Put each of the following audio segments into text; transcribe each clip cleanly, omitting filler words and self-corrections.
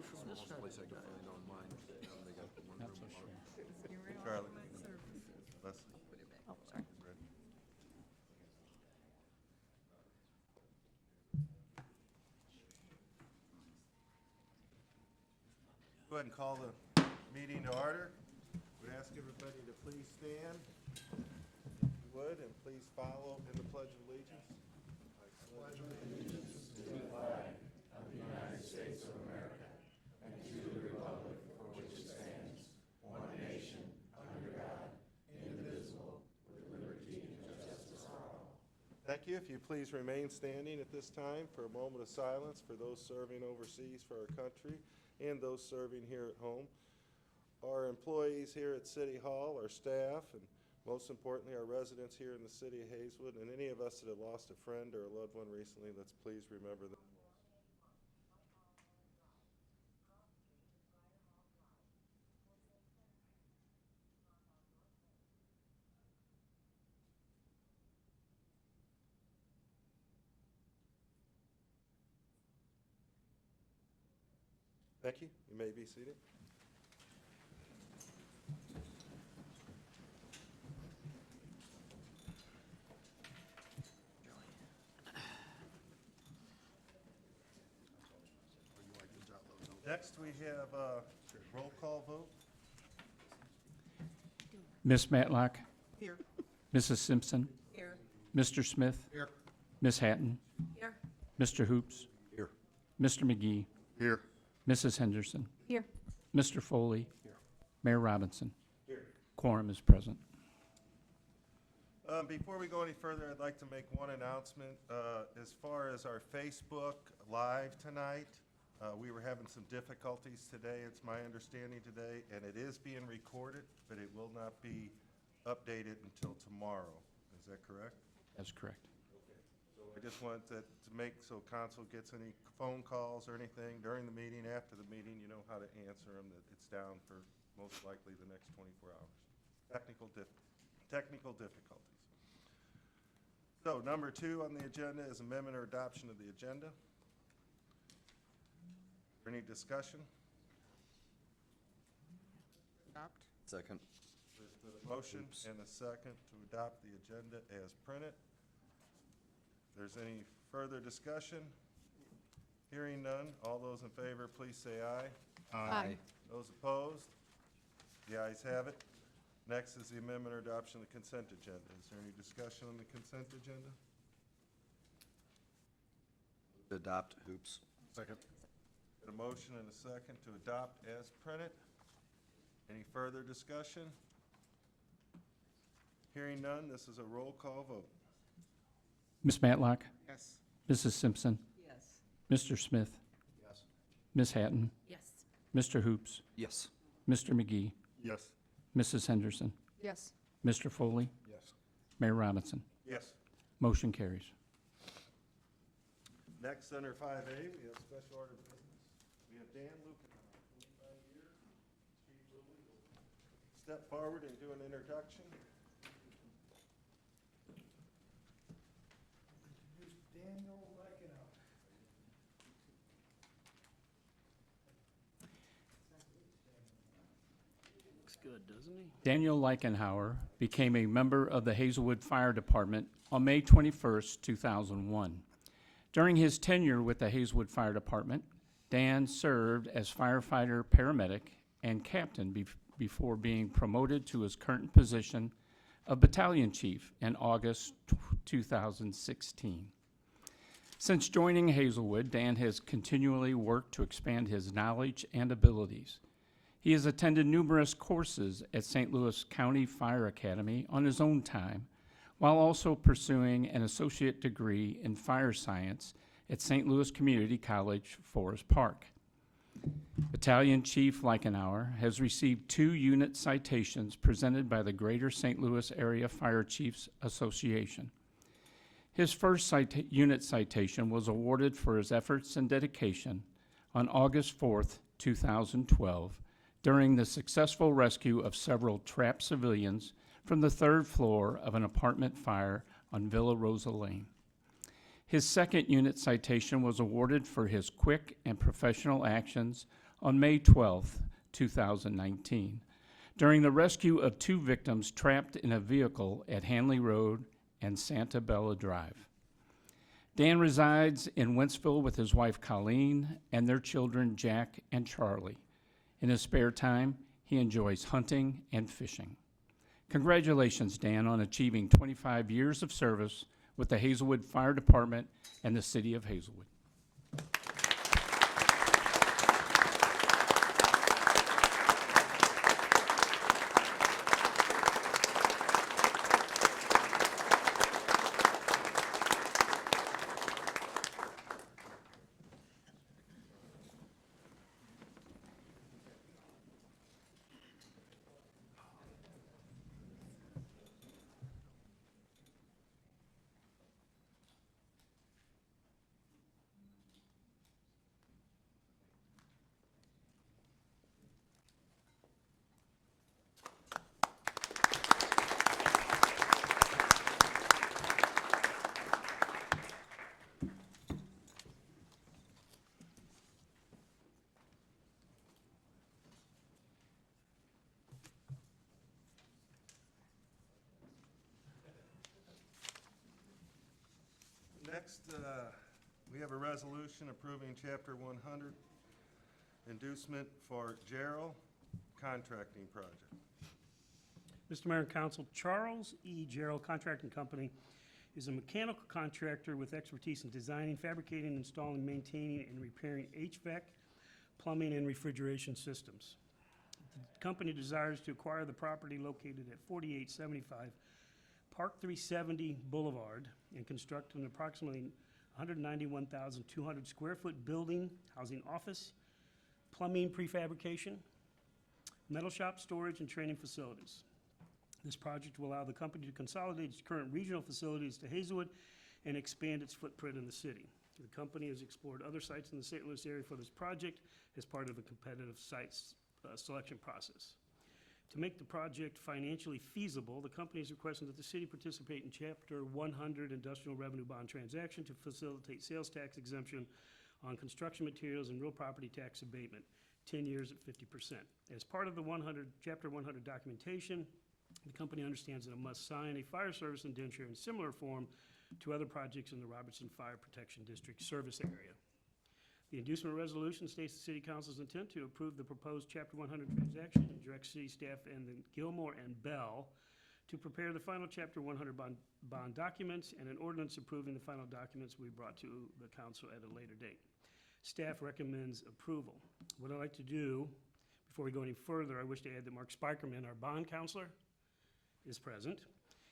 view from this side. Place I can find online. They got one Not room so out. sure. Charlie. Leslie. Oh, sorry. Brett. Go ahead and call the meeting to order. Would ask everybody to please stand, if you would, and please follow in the Pledge of Allegiance. Thank you. If you please remain standing at this time for a moment of silence for those serving overseas for our country and those serving here at home. Our employees here at City Hall, our staff, and most importantly, our residents here in the city of Hazelwood, and any of us that have lost a friend or a loved one recently, let's please remember them. Thank you. You may be seated. Next, we have a roll call vote. Miss Matlock, Here. Mrs. Simpson, Here. Mr. Smith, Here. Miss Hatton, Here. Mr. Hoops, Here. Mr. McGee, Here. Mrs. Henderson, Here. Mr. Foley, Here. Mayor Robinson. Here. Quorum is present. Before we go any further, I'd like to make one announcement. As far as our Facebook Live tonight, we were having some difficulties today, it's my understanding today, and it is being recorded, but it will not be updated until tomorrow. Is that correct? That's correct. So I just wanted to make so council gets any phone calls or anything during the meeting, after the meeting, you know how to answer them, that it's down for most likely the next 24 hours. Technical difficulties. So number 2 on the agenda is amendment or adoption of the agenda. Any discussion? Adopt. Second. There's been a motion and a second to adopt the agenda as printed. If there's any further discussion? Hearing none, all those in favor, please say aye. Aye. Those opposed? The ayes have it. Next is the amendment or adoption of the consent agenda. Is there any discussion on the consent agenda? Adopt Hoops. Second. A motion and a second to adopt as printed. Any further discussion? Hearing none, this is a roll call vote. Miss Matlock, Yes. Mrs. Simpson, Yes. Mr. Smith, Yes. Miss Hatton, Yes. Mr. Hoops, Yes. Mr. McGee, Yes. Mrs. Henderson, Yes. Mr. Foley, Yes. Mayor Robinson. Yes. Motion carries. Next, under 5A, we have special order of business. We have Dan Lucan, 25 years. Chief Lilly will step forward and do an introduction. Introduce Daniel Reichenau. Looks good, doesn't he? Daniel Leichenhauer became a member of the Hazelwood Fire Department on May 21st, 2001. During his tenure with the Hazelwood Fire Department, Dan served as firefighter, paramedic, and captain before being promoted to his current position of battalion chief in August 2016. Since joining Hazelwood, Dan has continually worked to expand his knowledge and abilities. He has attended numerous courses at St. Louis County Fire Academy on his own time, while also pursuing an associate degree in fire science at St. Louis Community College, Forest Park. Battalion Chief Leichenauer has received 2 unit citations presented by the Greater St. Louis Area Fire Chiefs Association. His first unit citation was awarded for his efforts and dedication on August 4th, 2012, during the successful rescue of several trapped civilians from the 3rd floor of an apartment fire on Villa Rosa Lane. His second unit citation was awarded for his quick and professional actions on May 12, 2019, during the rescue of 2 victims trapped in a vehicle at Hanley Road and Santa Bella Drive. Dan resides in Wentzville with his wife Colleen and their children Jack and Charlie. In his spare time, he enjoys hunting and fishing. Congratulations, Dan, on achieving 25 years of service with the Hazelwood Fire Department and the City of Hazelwood. Next, we have a resolution approving Chapter 100 inducement for Gerald Contracting Project. Mr. Mayor and Council, Charles E. Gerald Contracting Company is a mechanical contractor with expertise in designing, fabricating, installing, maintaining, and repairing HVAC, plumbing, and refrigeration systems. The company desires to acquire the property located at 4875 Park 370 Boulevard and construct an approximately 191,200 square foot building housing office, plumbing prefabrication, metal shop, storage, and training facilities. This project will allow the company to consolidate its current regional facilities to Hazelwood and expand its footprint in the city. The company has explored other sites in the St. Louis area for this project as part of a competitive sites selection process. To make the project financially feasible, the company is requesting that the city participate in Chapter 100 Industrial Revenue Bond transaction to facilitate sales tax exemption on construction materials and real property tax abatement, 10 years at 50%. As part of the Chapter 100 documentation, the company understands that it must sign a fire service indenture in similar form to other projects in the Robertson Fire Protection District service area. The inducement resolution states the City Council's intent to approve the proposed Chapter 100 transaction and direct city staff and the Gilmore and Bell to prepare the final Chapter 100 bond documents and an ordinance approving the final documents will be brought to the council at a later date. Staff recommends approval. What I'd like to do, before we go any further, I wish to add that Mark Spikerman, our bond counselor, is present,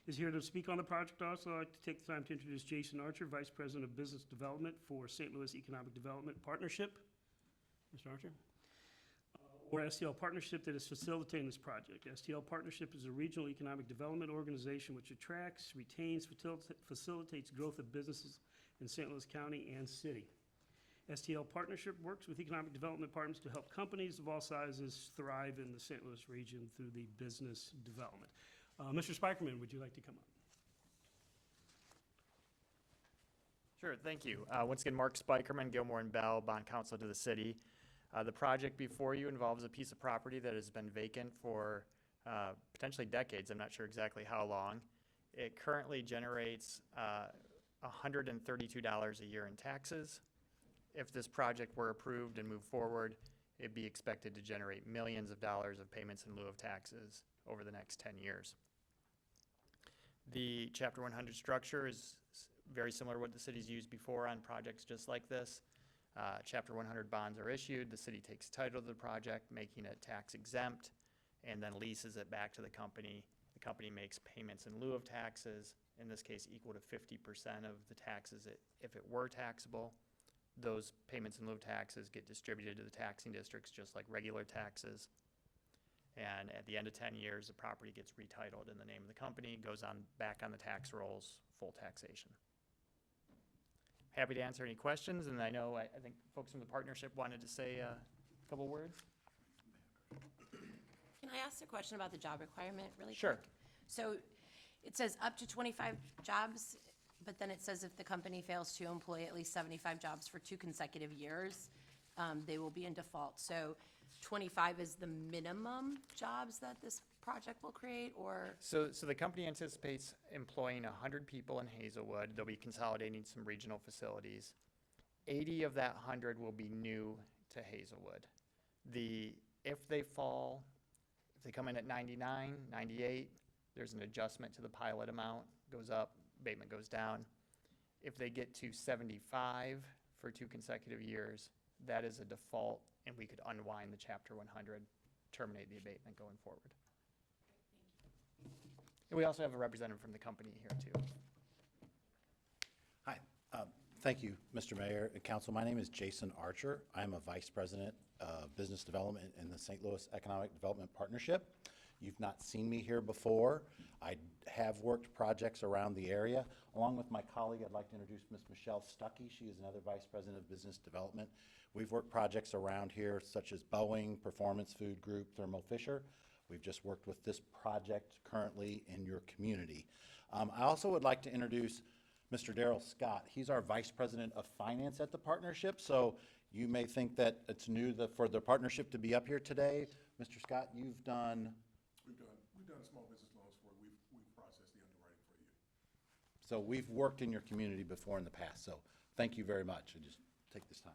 is here to speak on the project. I'd also like to take the time to introduce Jason Archer, Vice President of Business Development for St. Louis Economic Development Partnership. Mr. Archer? Or STL Partnership that is facilitating this project. STL Partnership is a regional economic development organization which attracts, retains, facilitates growth of businesses in St. Louis County and City. STL Partnership works with economic development partners to help companies of all sizes thrive in the St. Louis region through the business development. Mr. Spikerman, would you like to come up? Sure, thank you. Once again, Mark Spikerman, Gilmore and Bell, bond counsel to the city. The project before you involves a piece of property that has been vacant for potentially decades. I'm not sure exactly how long. It currently generates $132 a year in taxes. If this project were approved and moved forward, it'd be expected to generate millions of dollars of payments in lieu of taxes over the next 10 years. The Chapter 100 structure is very similar to what the city's used before on projects just like this. Chapter 100 bonds are issued, the city takes title to the project, making it tax exempt, and then leases it back to the company. The company makes payments in lieu of taxes, in this case equal to 50% of the taxes if it were taxable. Those payments in lieu of taxes get distributed to the taxing districts just like regular taxes. And at the end of 10 years, the property gets retitled in the name of the company, goes on back on the tax rolls, full taxation. Happy to answer any questions, and I know I think folks from the partnership wanted to say a couple words. Can I ask a question about the job requirement really quick? Sure. So it says up to 25 jobs, but then it says if the company fails to employ at least 75 jobs for 2 consecutive years. they will be in default. So 25 is the minimum jobs that this project will create, or? So the company anticipates employing 100 people in Hazelwood. They'll be consolidating some regional facilities. 80 of that 100 will be new to Hazelwood. If they come in at 99, 98, there's an adjustment to the pilot amount, goes up, abatement goes down. If they get to 75 for 2 consecutive years, that is a default, and we could unwind the Chapter 100, terminate the abatement going forward. And we also have a representative from the company here, too. Hi. Thank you, Mr. Mayor and Council. My name is Jason Archer. I'm a Vice President of Business Development in the St. Louis Economic Development Partnership. You've not seen me here before. I have worked projects around the area. Along with my colleague, I'd like to introduce Ms. Michelle Stuckey. She is another Vice President of Business Development. We've worked projects around here such as Boeing, Performance Food Group, Thermo Fisher. We've just worked with this project currently in your community. I also would like to introduce Mr. Daryl Scott. He's our Vice President of Finance at the partnership, so you may think that it's new for the partnership to be up here today. Mr. Scott, you've done... We've done small business loans for, we've processed the underwriting for you. So we've worked in your community before in the past, so thank you very much, and just take this time.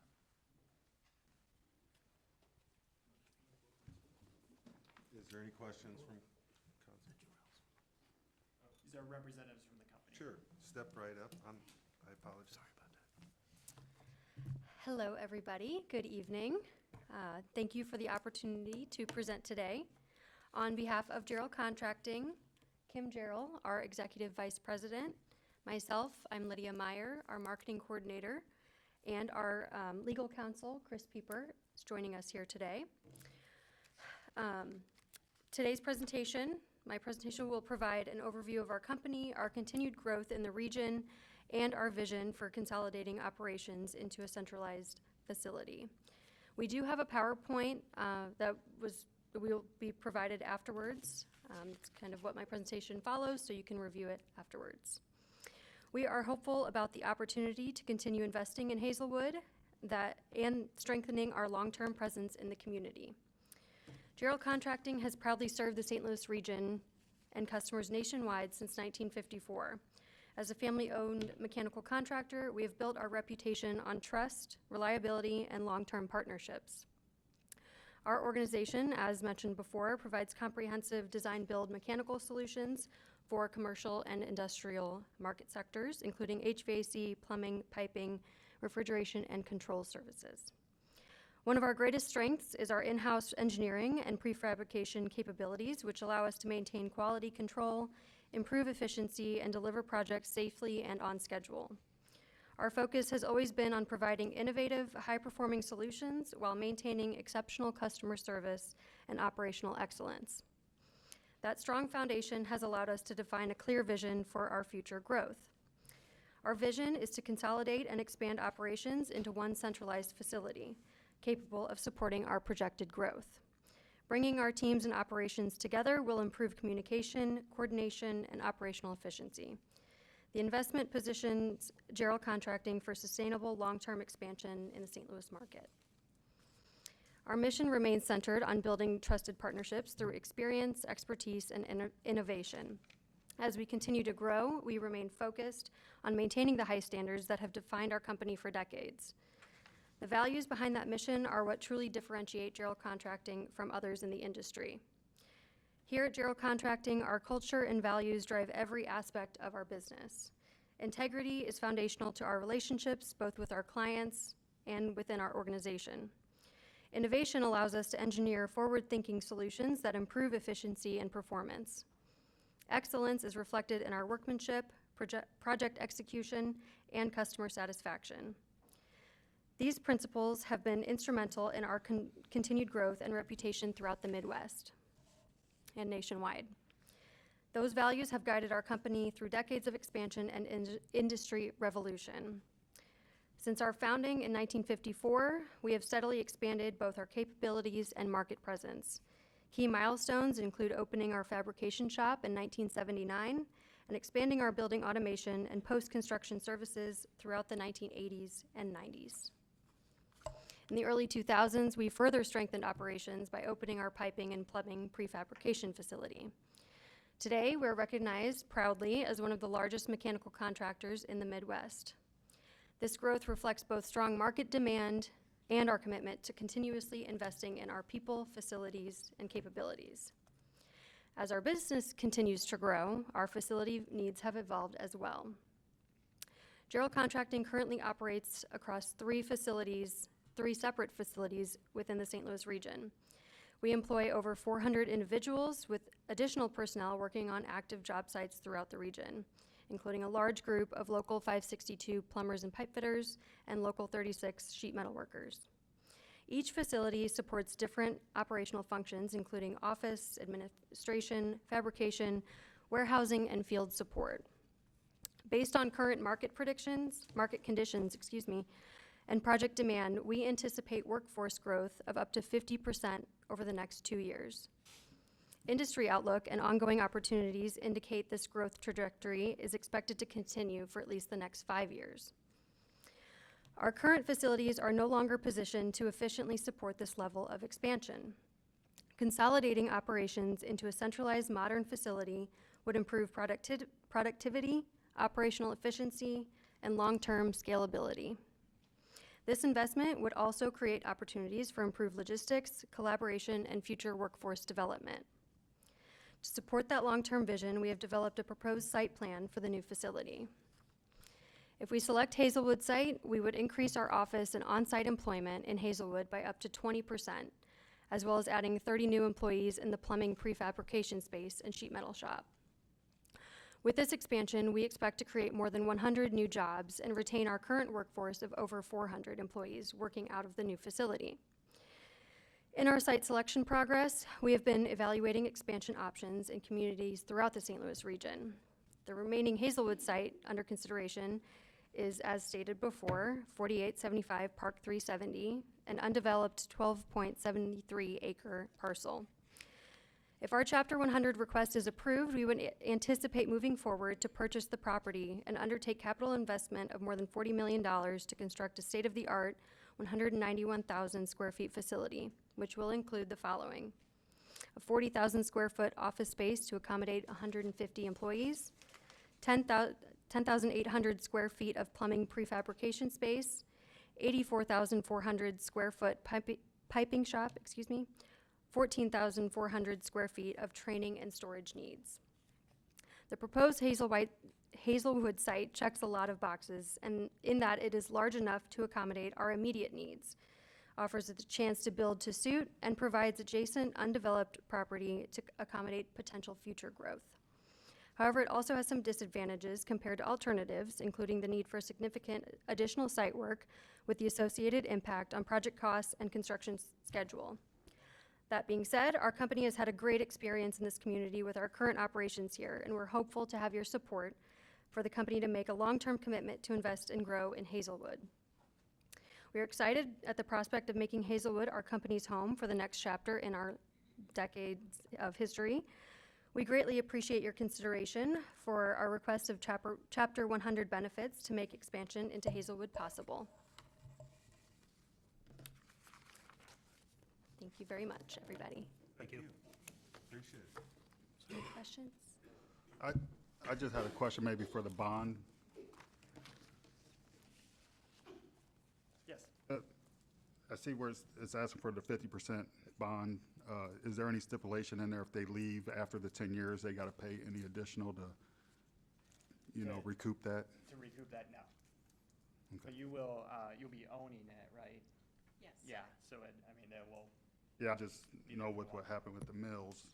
Is there any questions from council? These are representatives from the company. Sure, step right up. I apologize. Hello, everybody. Good evening. Thank you for the opportunity to present today. On behalf of Gerald Contracting, Kim Gerald, our Executive Vice President, myself, I'm Lydia Meyer, our Marketing Coordinator, and our Legal Counsel, Chris Pieper, is joining us here today. Today's presentation, my presentation will provide an overview of our company, our continued growth in the region, and our vision for consolidating operations into a centralized facility. We do have a PowerPoint that will be provided afterwards. It's kind of what my presentation follows, so you can review it afterwards. We are hopeful about the opportunity to continue investing in Hazelwood and strengthening our long-term presence in the community. Gerald Contracting has proudly served the St. Louis region and customers nationwide since 1954. As a family-owned mechanical contractor, we have built our reputation on trust, reliability, and long-term partnerships. Our organization, as mentioned before, provides comprehensive design-build mechanical solutions for commercial and industrial market sectors, including HVAC, plumbing, piping, refrigeration, and control services. One of our greatest strengths is our in-house engineering and prefabrication capabilities, which allow us to maintain quality control, improve efficiency, and deliver projects safely and on schedule. Our focus has always been on providing innovative, high-performing solutions while maintaining exceptional customer service and operational excellence. That strong foundation has allowed us to define a clear vision for our future growth. Our vision is to consolidate and expand operations into one centralized facility, capable of supporting our projected growth. Bringing our teams and operations together will improve communication, coordination, and operational efficiency. The investment positions Gerald Contracting for sustainable long-term expansion in the St. Louis market. Our mission remains centered on building trusted partnerships through experience, expertise, and innovation. As we continue to grow, we remain focused on maintaining the high standards that have defined our company for decades. The values behind that mission are what truly differentiate Gerald Contracting from others in the industry. Here at Gerald Contracting, our culture and values drive every aspect of our business. Integrity is foundational to our relationships, both with our clients and within our organization. Innovation allows us to engineer forward-thinking solutions that improve efficiency and performance. Excellence is reflected in our workmanship, project execution, and customer satisfaction. These principles have been instrumental in our continued growth and reputation throughout the Midwest and nationwide. Those values have guided our company through decades of expansion and industry revolution. Since our founding in 1954, we have steadily expanded both our capabilities and market presence. Key milestones include opening our fabrication shop in 1979 and expanding our building automation and post-construction services throughout the 1980s and 90s. In the early 2000s, we further strengthened operations by opening our piping and plumbing prefabrication facility. Today, we're recognized proudly as one of the largest mechanical contractors in the Midwest. This growth reflects both strong market demand and our commitment to continuously investing in our people, facilities, and capabilities. As our business continues to grow, our facility needs have evolved as well. Gerald Contracting currently operates across three separate facilities within the St. Louis region. We employ over 400 individuals with additional personnel working on active job sites throughout the region, including a large group of Local 562 plumbers and pipe fitters and Local 36 sheet metal workers. Each facility supports different operational functions, including office, administration, fabrication, warehousing, and field support. Based on current market conditions, and project demand, we anticipate workforce growth of up to 50% over the next 2 years. Industry outlook and ongoing opportunities indicate this growth trajectory is expected to continue for at least the next 5 years. Our current facilities are no longer positioned to efficiently support this level of expansion. Consolidating operations into a centralized modern facility would improve productivity, operational efficiency, and long-term scalability. This investment would also create opportunities for improved logistics, collaboration, and future workforce development. To support that long-term vision, we have developed a proposed site plan for the new facility. If we select Hazelwood site, we would increase our office and on-site employment in Hazelwood by up to 20%, as well as adding 30 new employees in the plumbing prefabrication space and sheet metal shop. With this expansion, we expect to create more than 100 new jobs and retain our current workforce of over 400 employees working out of the new facility. In our site selection progress, we have been evaluating expansion options in communities throughout the St. Louis region. The remaining Hazelwood site under consideration is, as stated before, 4875 Park 370, an undeveloped 12.73 acre parcel. If our Chapter 100 request is approved, we would anticipate moving forward to purchase the property and undertake capital investment of more than $40 million to construct a state-of-the-art 191,000 square feet facility, which will include the following: a 40,000 square foot office space to accommodate 150 employees, 10,800 square feet of plumbing prefabrication space, 84,400 square foot piping shop, 14,400 square feet of training and storage needs. The proposed Hazelwood site checks a lot of boxes, and in that it is large enough to accommodate our immediate needs, offers the chance to build to suit, and provides adjacent undeveloped property to accommodate potential future growth. However, it also has some disadvantages compared to alternatives, including the need for significant additional site work with the associated impact on project costs and construction schedule. That being said, our company has had a great experience in this community with our current operations here, and we're hopeful to have your support for the company to make a long-term commitment to invest and grow in Hazelwood. We are excited at the prospect of making Hazelwood our company's home for the next chapter in our decades of history. We greatly appreciate your consideration for our request of Chapter 100 benefits to make expansion into Hazelwood possible. Thank you very much, everybody. Thank you. Appreciate it. Any questions? I just had a question maybe for the bond. Yes. I see where it's asking for the 50% bond. Is there any stipulation in there if they leave after the 10 years, they got to pay any additional to, recoup that? To recoup that, no. Okay. But you will, you'll be owning it, right? Yes. Yeah, so it will, Yeah, I just know with what happened with the mills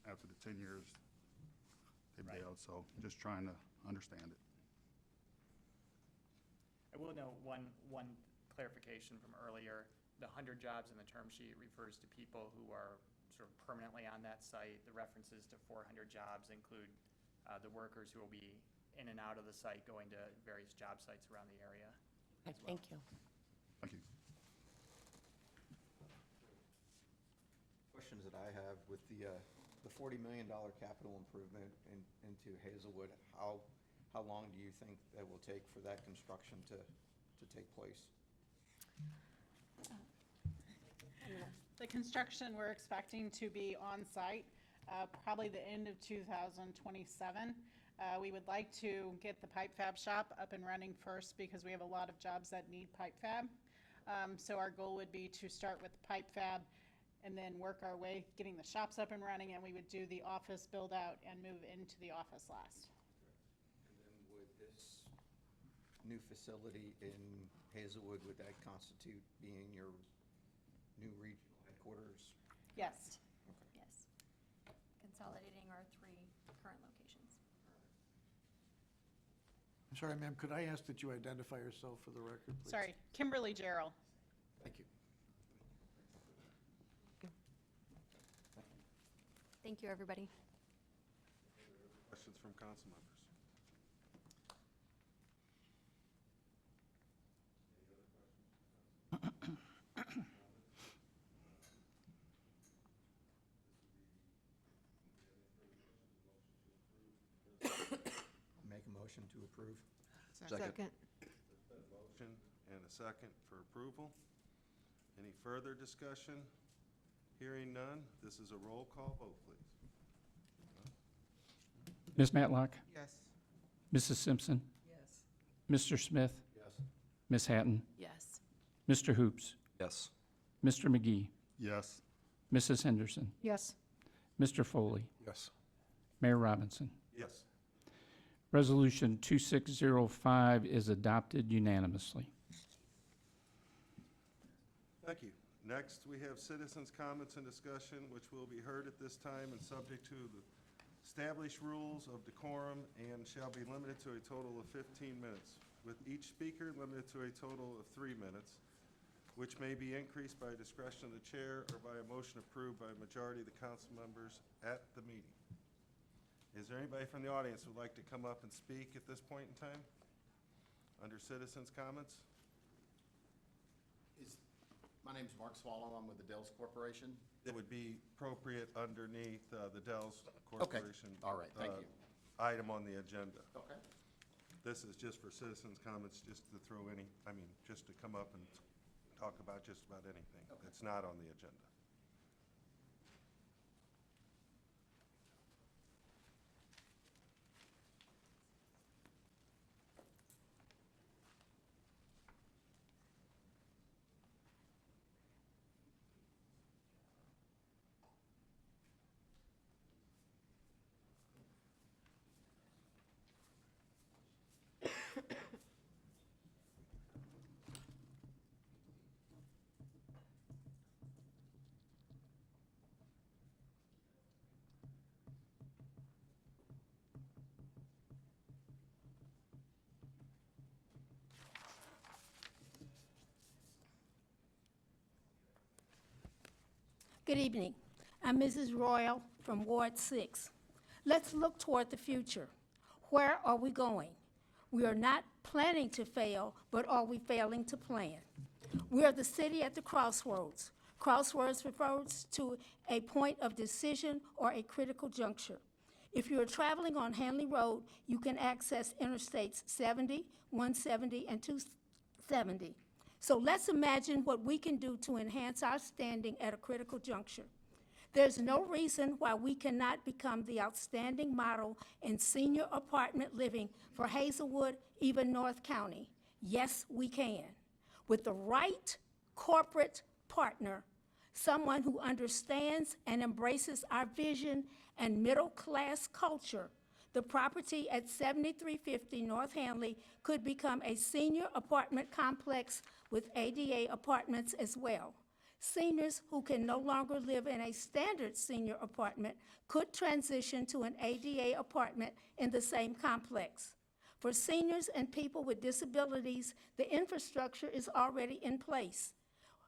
after the 10 years, they Right. bailed, so just trying to understand it. I will note one clarification from earlier. The 100 jobs in the term sheet refers to people who are sort of permanently on that site. The references to 400 jobs include the workers who will be in and out of the site going to various job sites around the area. Okay, thank you. Thank you. Questions that I have with the $40 million capital improvement into Hazelwood, how long do you think that will take for that construction to take place? The construction, we're expecting to be on site, probably the end of 2027. We would like to get the pipe fab shop up and running first because we have a lot of jobs that need pipe fab. So our goal would be to start with the pipe fab and then work our way, getting the shops up and running, and we would do the office build out and move into the office last. And then would this new facility in Hazelwood, would that constitute being your new regional headquarters? Yes. Yes. Consolidating our 3 current locations. I'm sorry, ma'am, could I ask that you identify yourself for the record, please? Sorry, Kimberly Gerald. Thank you. Thank you, everybody. Questions from council members? Make a motion to approve? Second. Motion and a second for approval. Any further discussion? Hearing none, this is a roll call vote, please. Ms. Matlock? Yes. Mrs. Simpson? Yes. Mr. Smith? Yes. Ms. Hatton? Yes. Mr. Hoops? Yes. Mr. McGee? Yes. Mrs. Henderson? Yes. Mr. Foley? Yes. Mayor Robinson? Yes. Resolution 2605 is adopted unanimously. Thank you. Next, we have citizens' comments and discussion, which will be heard at this time and subject to the established rules of decorum and shall be limited to a total of 15 minutes, with each speaker limited to a total of 3 minutes, which may be increased by discretion of the chair or by a motion approved by a majority of the council members at the meeting. Is there anybody from the audience who would like to come up and speak at this point in time? Under citizens' comments? My name's Mark Swallow. I'm with the Dells Corporation. It would be appropriate underneath the Dells Corporation. All right, thank you. Item on the agenda. Okay. This is just for citizens' comments, just to throw just to come up and talk about just about anything that's not on the agenda. Good evening. I'm Mrs. Royal from Ward 6. Let's look toward the future. Where are we going? We are not planning to fail, but are we failing to plan? We are the city at the crossroads. Crossroads refers to a point of decision or a critical juncture. If you are traveling on Hanley Road, you can access Interstates 70, 170, and 270. So let's imagine what we can do to enhance our standing at a critical juncture. There's no reason why we cannot become the outstanding model in senior apartment living for Hazelwood, even North County. Yes, we can. With the right corporate partner, someone who understands and embraces our vision and middle-class culture, the property at 7350 North Hanley could become a senior apartment complex with ADA apartments as well. Seniors who can no longer live in a standard senior apartment could transition to an ADA apartment in the same complex. For seniors and people with disabilities, the infrastructure is already in place.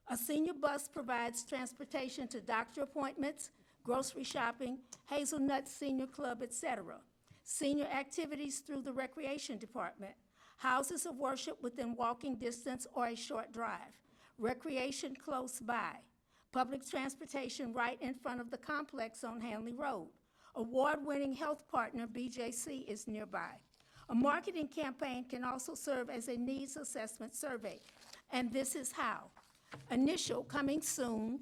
A senior bus provides transportation to doctor appointments, grocery shopping, Hazelnut Senior Club, etc. Senior activities through the recreation department, houses of worship within walking distance or a short drive, recreation close by, public transportation right in front of the complex on Hanley Road. Award-winning health partner BJC is nearby. A marketing campaign can also serve as a needs assessment survey, and this is how. Initial coming soon.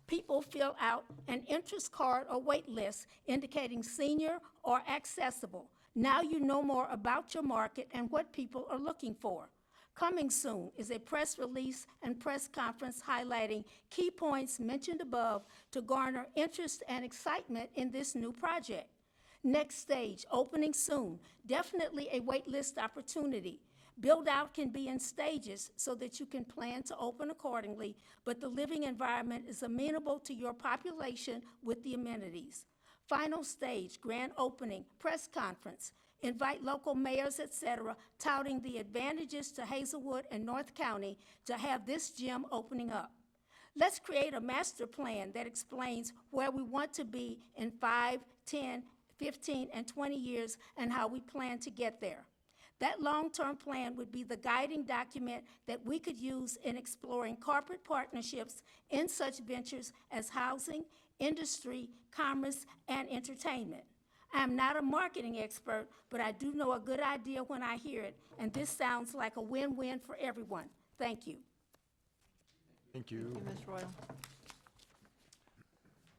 People fill out an interest card or wait list indicating senior or accessible. Now you know more about your market and what people are looking for. Coming soon is a press release and press conference highlighting key points mentioned above to garner interest and excitement in this new project. Next stage, opening soon, definitely a wait list opportunity. Build out can be in stages so that you can plan to open accordingly, but the living environment is amenable to your population with the amenities. Final stage, grand opening, press conference. Invite local mayors, etc., touting the advantages to Hazelwood and North County to have this gym opening up. Let's create a master plan that explains where we want to be in 5, 10, 15, and 20 years and how we plan to get there. That long-term plan would be the guiding document that we could use in exploring corporate partnerships in such ventures as housing, industry, commerce, and entertainment. I am not a marketing expert, but I do know a good idea when I hear it, and this sounds like a win-win for everyone. Thank you. Thank you. Thank you, Ms. Royal.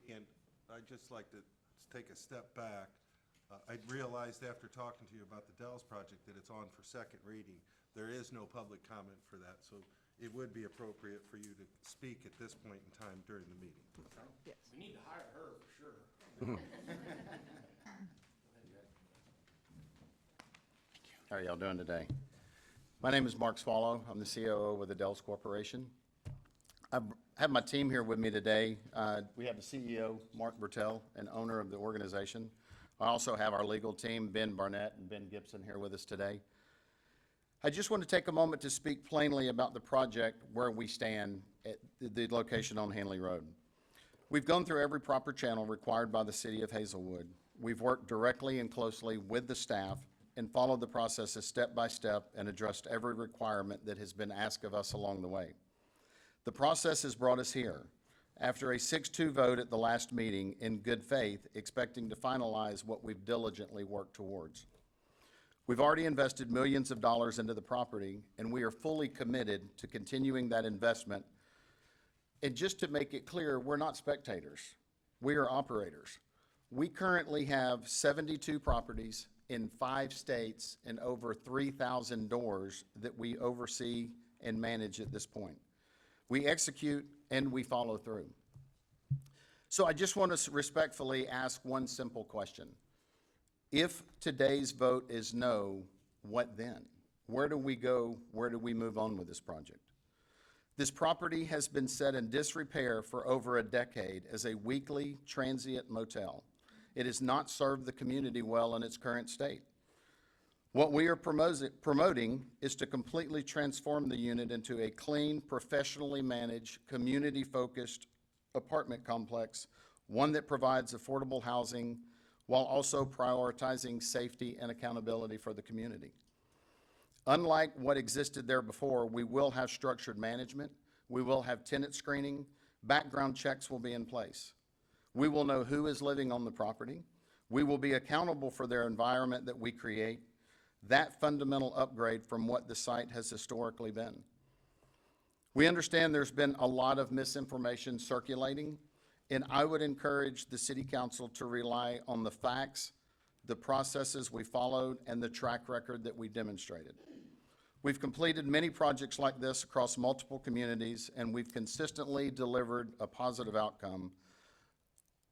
And I'd just like to take a step back. I realized after talking to you about the Dells project that it's on for second reading. There is no public comment for that, so it would be appropriate for you to speak at this point in time during the meeting. Yes. We need to hire her for sure. How are y'all doing today? My name is Mark Swallow. I'm the COO with the Dells Corporation. I have my team here with me today. We have the CEO, Mark Bertel, and owner of the organization. I also have our legal team, Ben Barnett and Ben Gibson, here with us today. I just want to take a moment to speak plainly about the project where we stand at the location on Hanley Road. We've gone through every proper channel required by the city of Hazelwood. We've worked directly and closely with the staff and followed the processes step by step and addressed every requirement that has been asked of us along the way. The process has brought us here. After a 6-2 vote at the last meeting, in good faith, expecting to finalize what we've diligently worked towards. We've already invested millions of dollars into the property, and we are fully committed to continuing that investment. And just to make it clear, we're not spectators. We are operators. We currently have 72 properties in 5 states and over 3,000 doors that we oversee and manage at this point. We execute and we follow through. So I just want to respectfully ask one simple question. If today's vote is no, what then? Where do we go? Where do we move on with this project? This property has been set in disrepair for over a decade as a weekly transient motel. It has not served the community well in its current state. What we are promoting is to completely transform the unit into a clean, professionally managed, community-focused apartment complex, one that provides affordable housing while also prioritizing safety and accountability for the community. Unlike what existed there before, we will have structured management, we will have tenant screening, background checks will be in place. We will know who is living on the property, we will be accountable for their environment that we create, that fundamental upgrade from what the site has historically been. We understand there's been a lot of misinformation circulating, and I would encourage the City Council to rely on the facts, the processes we followed, and the track record that we demonstrated. We've completed many projects like this across multiple communities, and we've consistently delivered a positive outcome.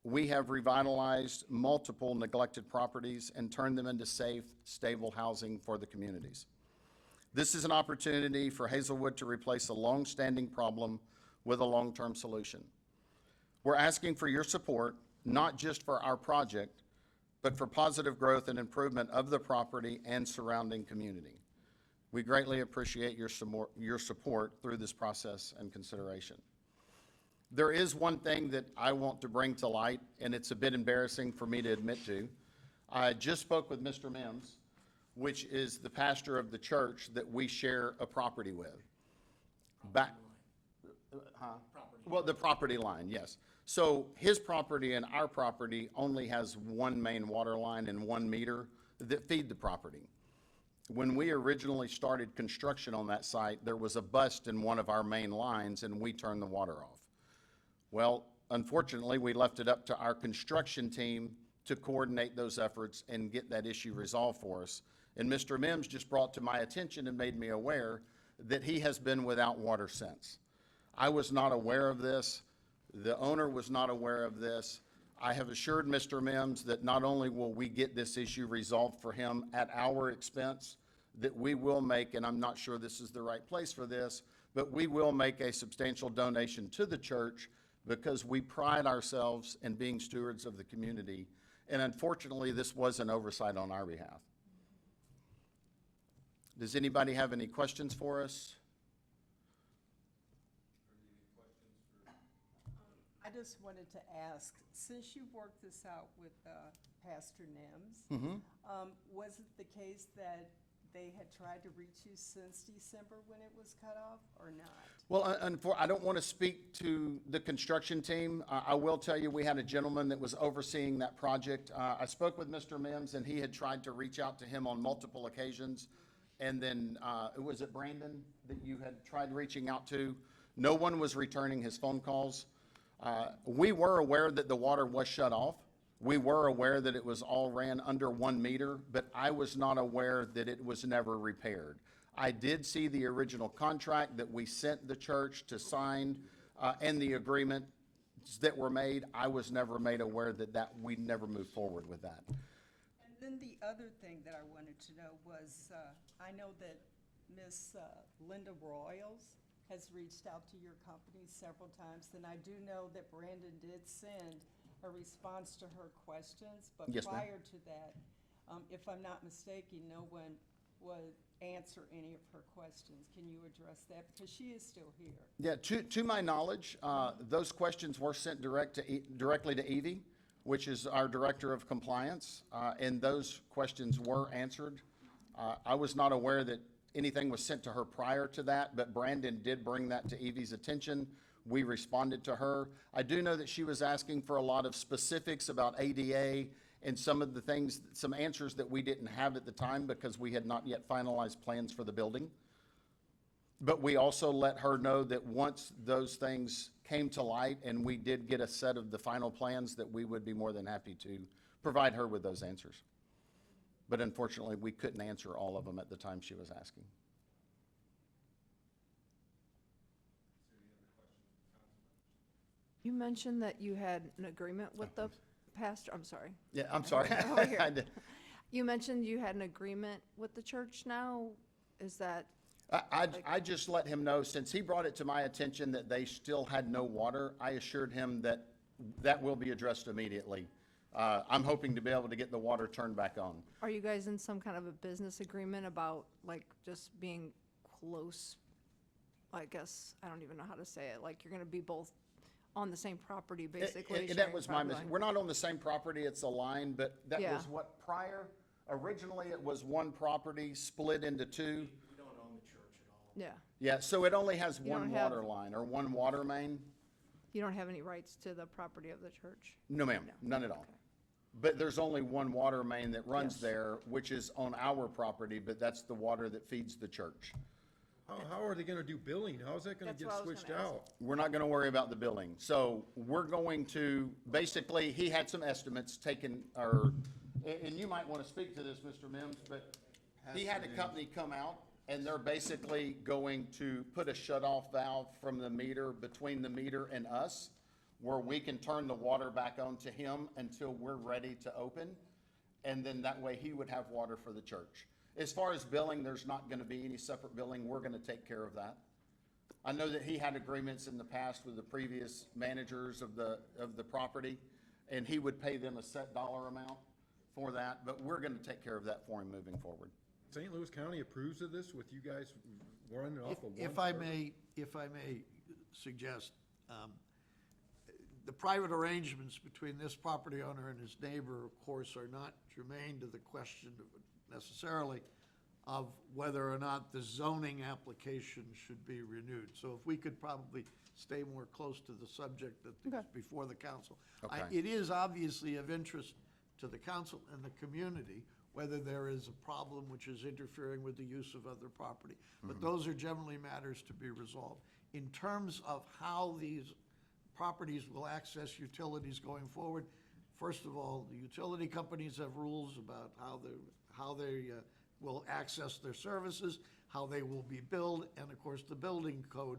We have revitalized multiple neglected properties and turned them into safe, stable housing for the communities. This is an opportunity for Hazelwood to replace a long-standing problem with a long-term solution. We're asking for your support, not just for our project, but for positive growth and improvement of the property and surrounding community. We greatly appreciate your support through this process and consideration. There is one thing that I want to bring to light, and it's a bit embarrassing for me to admit to. I just spoke with Mr. Mims, which is the pastor of the church that we share a property with. Well, the property line, yes. So his property and our property only has one main water line and 1 meter that feed the property. When we originally started construction on that site, there was a bust in one of our main lines and we turned the water off. Well, unfortunately, we left it up to our construction team to coordinate those efforts and get that issue resolved for us. And Mr. Mims just brought to my attention and made me aware that he has been without water since. I was not aware of this. The owner was not aware of this. I have assured Mr. Mims that not only will we get this issue resolved for him at our expense, that we will make, and I'm not sure this is the right place for this, but we will make a substantial donation to the church because we pride ourselves in being stewards of the community. And unfortunately, this was an oversight on our behalf. Does anybody have any questions for us? I just wanted to ask, since you worked this out with Pastor Nims, was it the case that they had tried to reach you since December when it was cut off, or not? Well, I don't want to speak to the construction team. I will tell you, we had a gentleman that was overseeing that project. I spoke with Mr. Mims, and he had tried to reach out to him on multiple occasions. And then, was it Brandon that you had tried reaching out to? No one was returning his phone calls. We were aware that the water was shut off. We were aware that it was all ran under 1 meter, but I was not aware that it was never repaired. I did see the original contract that we sent the church to sign, and the agreements that were made. I was never made aware that we never moved forward with that. And then the other thing that I wanted to know was, I know that Miss Linda Royals has reached out to your company several times, and I do know that Brandon did send a response to her questions, but Yes, ma'am. prior to that, if I'm not mistaken, no one would answer any of her questions. Can you address that? Because she is still here. Yeah, to my knowledge, those questions were sent directly to Evie, which is our Director of Compliance, and those questions were answered. I was not aware that anything was sent to her prior to that, but Brandon did bring that to Evie's attention. We responded to her. I do know that she was asking for a lot of specifics about ADA and some of the things, some answers that we didn't have at the time because we had not yet finalized plans for the building. But we also let her know that once those things came to light and we did get a set of the final plans, that we would be more than happy to provide her with those answers. But unfortunately, we couldn't answer all of them at the time she was asking. You mentioned that you had an agreement with the pastor, I'm sorry. Yeah, I'm sorry. Over here. I did. You mentioned you had an agreement with the church now, is that, I just let him know, since he brought it to my attention that they still had no water, I assured him that that will be addressed immediately. I'm hoping to be able to get the water turned back on. are you guys in some kind of a business agreement about, like, just being close? I guess, I don't even know how to say it, like, you're gonna be both on the same property, basically? That sharing was my property mistake. line? We're not on the same property, it's a line, but that Yeah. was what prior, originally it was one property split into two. Yeah, Yeah, so it only has You one don't have- water line or one water main. you don't have any rights to the property of the church? No, ma'am, none at all. But there's only one water main that runs Yes. there, which is on our property, but that's the water that feeds the church. How are they gonna do billing? How's that gonna That's get what I was switched gonna ask. out? We're not gonna worry about the billing. So we're going to, basically, he had some estimates taken, and you might wanna speak to this, Mr. Mims, but he had a company come out, and they're basically going to put a shut-off valve from the meter, between the meter and us, where we can turn the water back on to him until we're ready to open. And then that way he would have water for the church. As far as billing, there's not gonna be any separate billing. We're gonna take care of that. I know that he had agreements in the past with the previous managers of the property, and he would pay them a set dollar amount for that, but we're gonna take care of that for him moving forward. St. Louis County approves of this with you guys running off of one? If I may suggest, the private arrangements between this property owner and his neighbor, of course, are not germane to the question necessarily of whether or not the zoning application should be renewed. So if we could probably stay more close to the subject that is before the council. Okay. It is obviously of interest to the council and the community whether there is a problem which is interfering with the use of other property. But those are generally matters to be resolved. In terms of how these properties will access utilities going forward, first of all, the utility companies have rules about how they will access their services, how they will be billed, and of course, the building code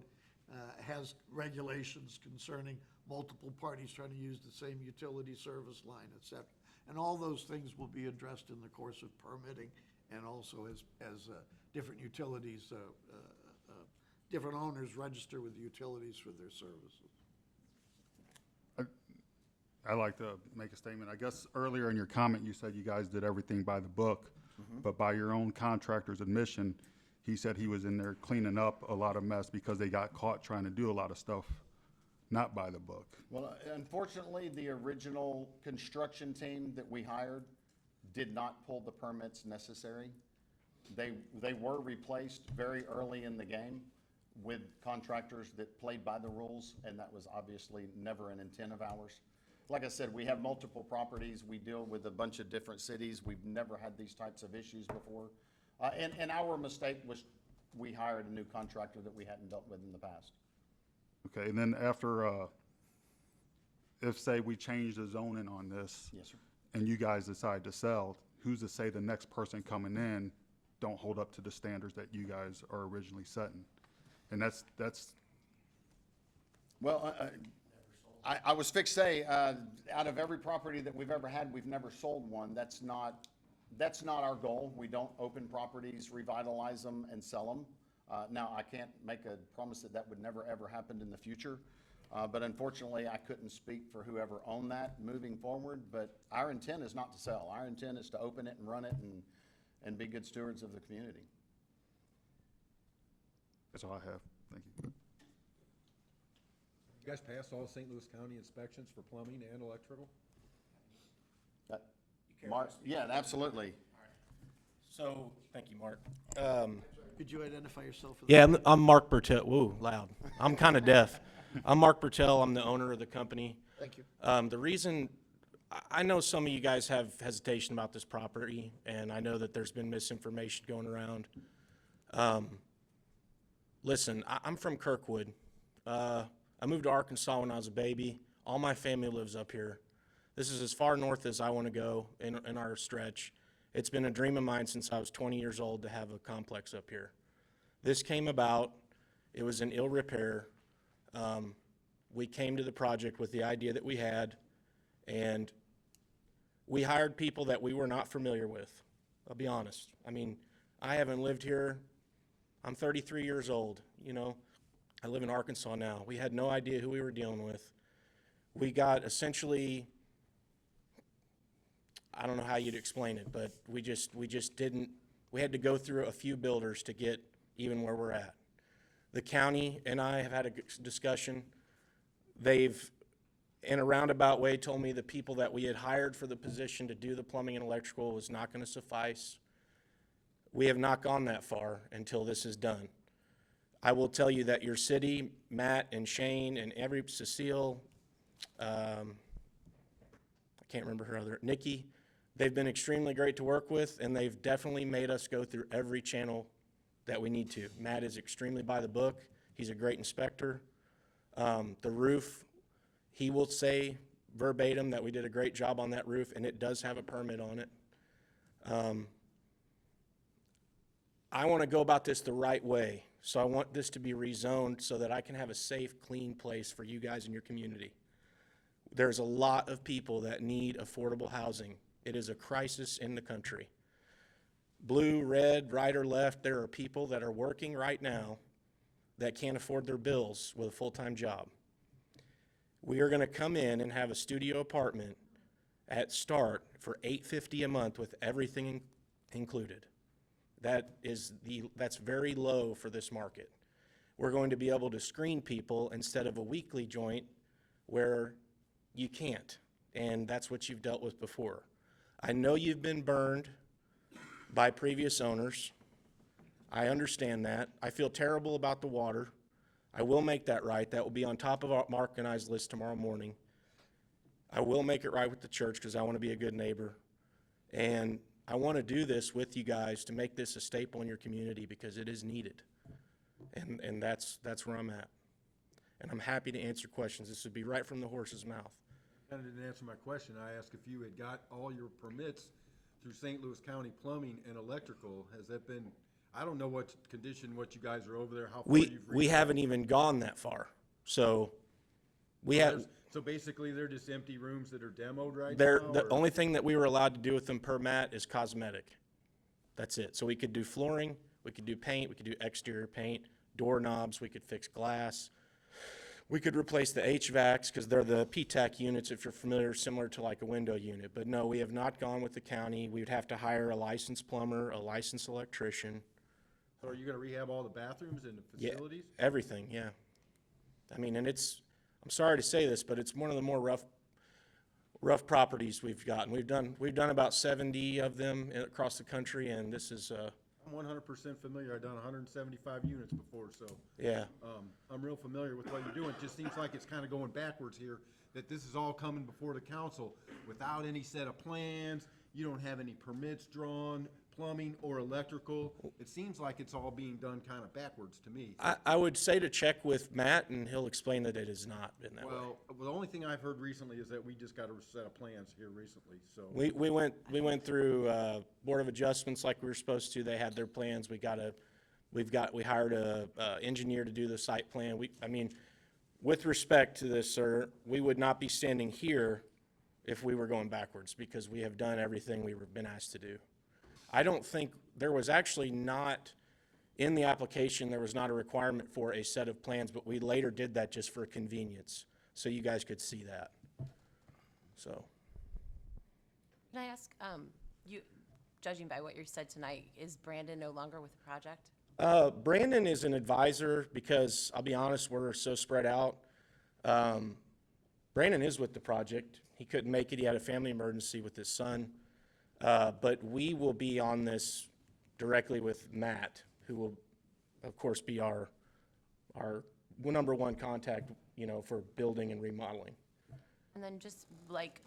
has regulations concerning multiple parties trying to use the same utility service line, et cetera. And all those things will be addressed in the course of permitting and also as different utilities, different owners register with the utilities for their services. I'd like to make a statement. I guess earlier in your comment, you said you guys did everything by the book, but by your own contractor's admission, he said he was in there cleaning up a lot of mess because they got caught trying to do a lot of stuff not by the book. Well, unfortunately, the original construction team that we hired did not pull the permits necessary. They were replaced very early in the game with contractors that played by the rules, and that was obviously never an intent of ours. Like I said, we have multiple properties. We deal with a bunch of different cities. We've never had these types of issues before. And our mistake was we hired a new contractor that we hadn't dealt with in the past. Okay, and then after, if say we change the zoning on this. Yes, sir. And you guys decide to sell, who's to say the next person coming in don't hold up to the standards that you guys are originally setting? And that's. Well, I was fixed to say, out of every property that we've ever had, we've never sold one. That's not our goal. We don't open properties, revitalize them, and sell them. Now, I can't make a promise that that would never, ever happen in the future. But unfortunately, I couldn't speak for whoever owned that moving forward. But our intent is not to sell. Our intent is to open it and run it and be good stewards of the community. That's all I have. Thank you. You guys passed all St. Louis County inspections for plumbing and electrical? Mark, yeah, absolutely. So, thank you, Mark. Could you identify yourself? For the Yeah, I'm Mark Bertel. Whoa, loud. I'm kind of deaf. I'm Mark Bertel. I'm the owner of the company. Thank you. The reason, I know some of you guys have hesitation about this property, and I know that there's been misinformation going around. Listen, I'm from Kirkwood. I moved to Arkansas when I was a baby. All my family lives up here. This is as far north as I want to go in our stretch. It's been a dream of mine since I was 20 years old to have a complex up here. This came about, it was in ill repair. We came to the project with the idea that we had, and we hired people that we were not familiar with. I'll be honest. I mean, I haven't lived here. I'm 33 years old, you know. I live in Arkansas now. We had no idea who we were dealing with. We got essentially, I don't know how you'd explain it, but we just didn't, we had to go through a few builders to get even where we're at. The county and I have had a discussion. They've, in a roundabout way, told me the people that we had hired for the position to do the plumbing and electrical was not going to suffice. We have not gone that far until this is done. I will tell you that your city, Matt and Shane and Cecile, I can't remember her other, Nikki, they've been extremely great to work with, and they've definitely made us go through every channel that we need to. Matt is extremely by the book. He's a great inspector. The roof, he will say verbatim that we did a great job on that roof, and it does have a permit on it. I want to go about this the right way, so I want this to be rezoned so that I can have a safe, clean place for you guys in your community. There's a lot of people that need affordable housing. It is a crisis in the country. Blue, red, right or left, there are people that are working right now that can't afford their bills with a full-time job. We are going to come in and have a studio apartment at start for $850 a month with everything included. That's very low for this market. We're going to be able to screen people instead of a weekly joint where you can't, and that's what you've dealt with before. I know you've been burned by previous owners. I understand that. I feel terrible about the water. I will make that right. That will be on top of Mark and I's list tomorrow morning. I will make it right with the church because I want to be a good neighbor. And I want to do this with you guys to make this a staple in your community because it is needed. And that's where I'm at. And I'm happy to answer questions. This would be right from the horse's mouth. Kind of didn't answer my question. I asked if you had got all your permits through St. Louis County Plumbing and Electrical. Has that been, I don't know what condition, what you guys are over there, how far you've reached. We haven't even gone that far. So we have, So basically, they're just empty rooms that are demoed right they're, now? the or- only thing that we were allowed to do with them per mat is cosmetic. That's it. So we could do flooring, we could do paint, we could do exterior paint, doorknobs, we could fix glass. We could replace the HVACs because they're the PTAC units, if you're familiar, similar to like a window unit. But no, we have not gone with the county. We would have to hire a licensed plumber, a licensed electrician. So are you gonna rehab all the bathrooms and the Yeah, facilities? everything, yeah. I mean, and it's, I'm sorry to say this, but it's one of the more rough properties we've gotten. We've done about 70 of them across the country, and this is, I'm 100% familiar. I've done 175 units before, so. yeah. I'm real familiar with what you're doing. It just seems like it's kind of going backwards here, that this is all coming before the council without any set of plans. You don't have any permits drawn, plumbing or electrical. It seems like it's all being done kind of backwards to me. I would say to check with Matt, and he'll explain that it has not been that way. Well, the only thing I've heard recently is that we just got a set of plans here recently, so. We went through Board of Adjustments like we were supposed to. They had their plans. We hired a engineer to do the site plan. I mean, with respect to this, sir, we would not be standing here if we were going backwards because we have done everything we've been asked to do. I don't think, there was actually not, in the application, there was not a requirement for a set of plans, but we later did that just for convenience, so you guys could see that. So. Can I ask, you, judging by what you said tonight, is Brandon no longer with the project? Brandon is an advisor because, I'll be honest, we're so spread out. Brandon is with the project. He couldn't make it. He had a family emergency with his son. But we will be on this directly with Matt, who will, of course, be our number one contact, for building and remodeling. And then just like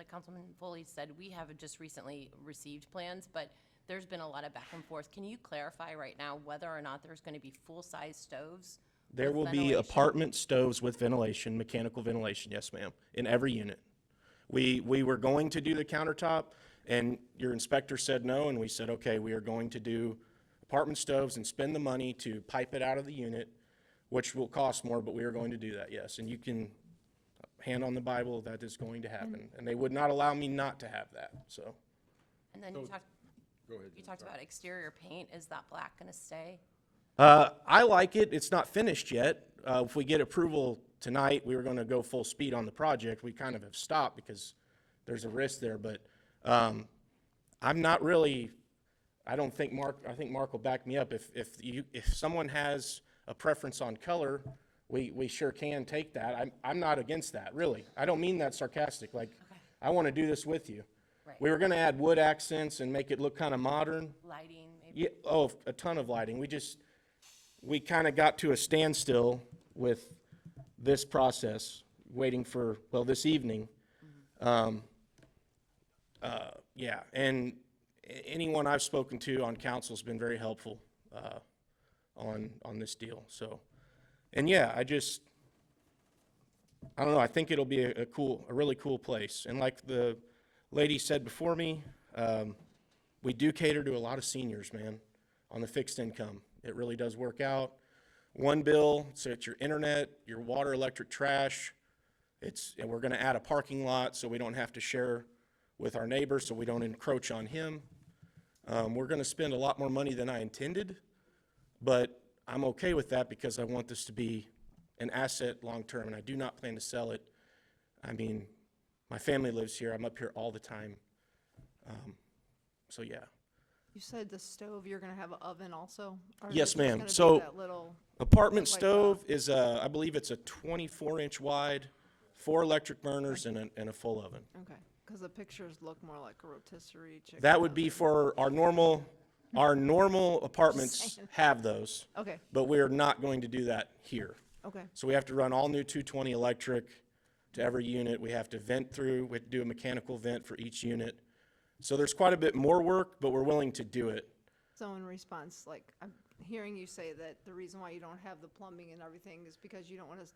Councilman Foley said, we have just recently received plans, but there's been a lot of back and forth. Can you clarify right now whether or not there's going to be full-size stoves? There with will be ventilation? apartment stoves with ventilation, mechanical ventilation, yes, ma'am, in every unit. We were going to do the countertop, and your inspector said no, and we said, okay, we are going to do apartment stoves and spend the money to pipe it out of the unit, which will cost more, but we are going to do that, yes. And you can hand on the Bible, that is going to happen. And they would not allow me not to have that, so. And then Go ahead. you talked about exterior paint. Is that black going to stay? I like it. It's not finished yet. If we get approval tonight, we were going to go full speed on the project. We kind of have stopped because there's a risk there, but I'm not really, I think Mark will back me up. If someone has a preference on color, we sure can take that. I'm not against that, really. I don't mean that sarcastic. Like, I want to do this with you. Right. We were going to add wood accents and make it look kind of modern. Lighting, maybe? Yeah, oh, a ton of lighting. We kind of got to a standstill with this process, waiting for, this evening. Yeah, and anyone I've spoken to on council's been very helpful on this deal, so. And yeah, I don't know, I think it'll be a really cool place. And like the lady said before me, we do cater to a lot of seniors, man, on the fixed income. It really does work out. One bill, so it's your internet, your water, electric, trash. And we're gonna add a parking lot so we don't have to share with our neighbor, so we don't encroach on him. We're gonna spend a lot more money than I intended, but I'm okay with that because I want this to be an asset long-term, and I do not plan to sell it. I mean, my family lives here. I'm up here all the time. So, yeah. You said the stove, you're gonna have an oven also? Or is it Yes, just ma'am. gonna be So, that little- apartment like stove is, I believe it's a 24-inch wide, 4 electric burners and a full oven. Okay, because the pictures look more like a rotisserie chicken. That would be for our normal apartments saying. have those. Okay. But we're not going to do that here. Okay, So we have to run all new 220 electric to every unit. We have to vent through, we have to do a mechanical vent for each unit. So there's quite a bit more work, but we're willing to do it. So in response, like, I'm hearing you say that the reason why you don't have the plumbing and everything is because you don't want to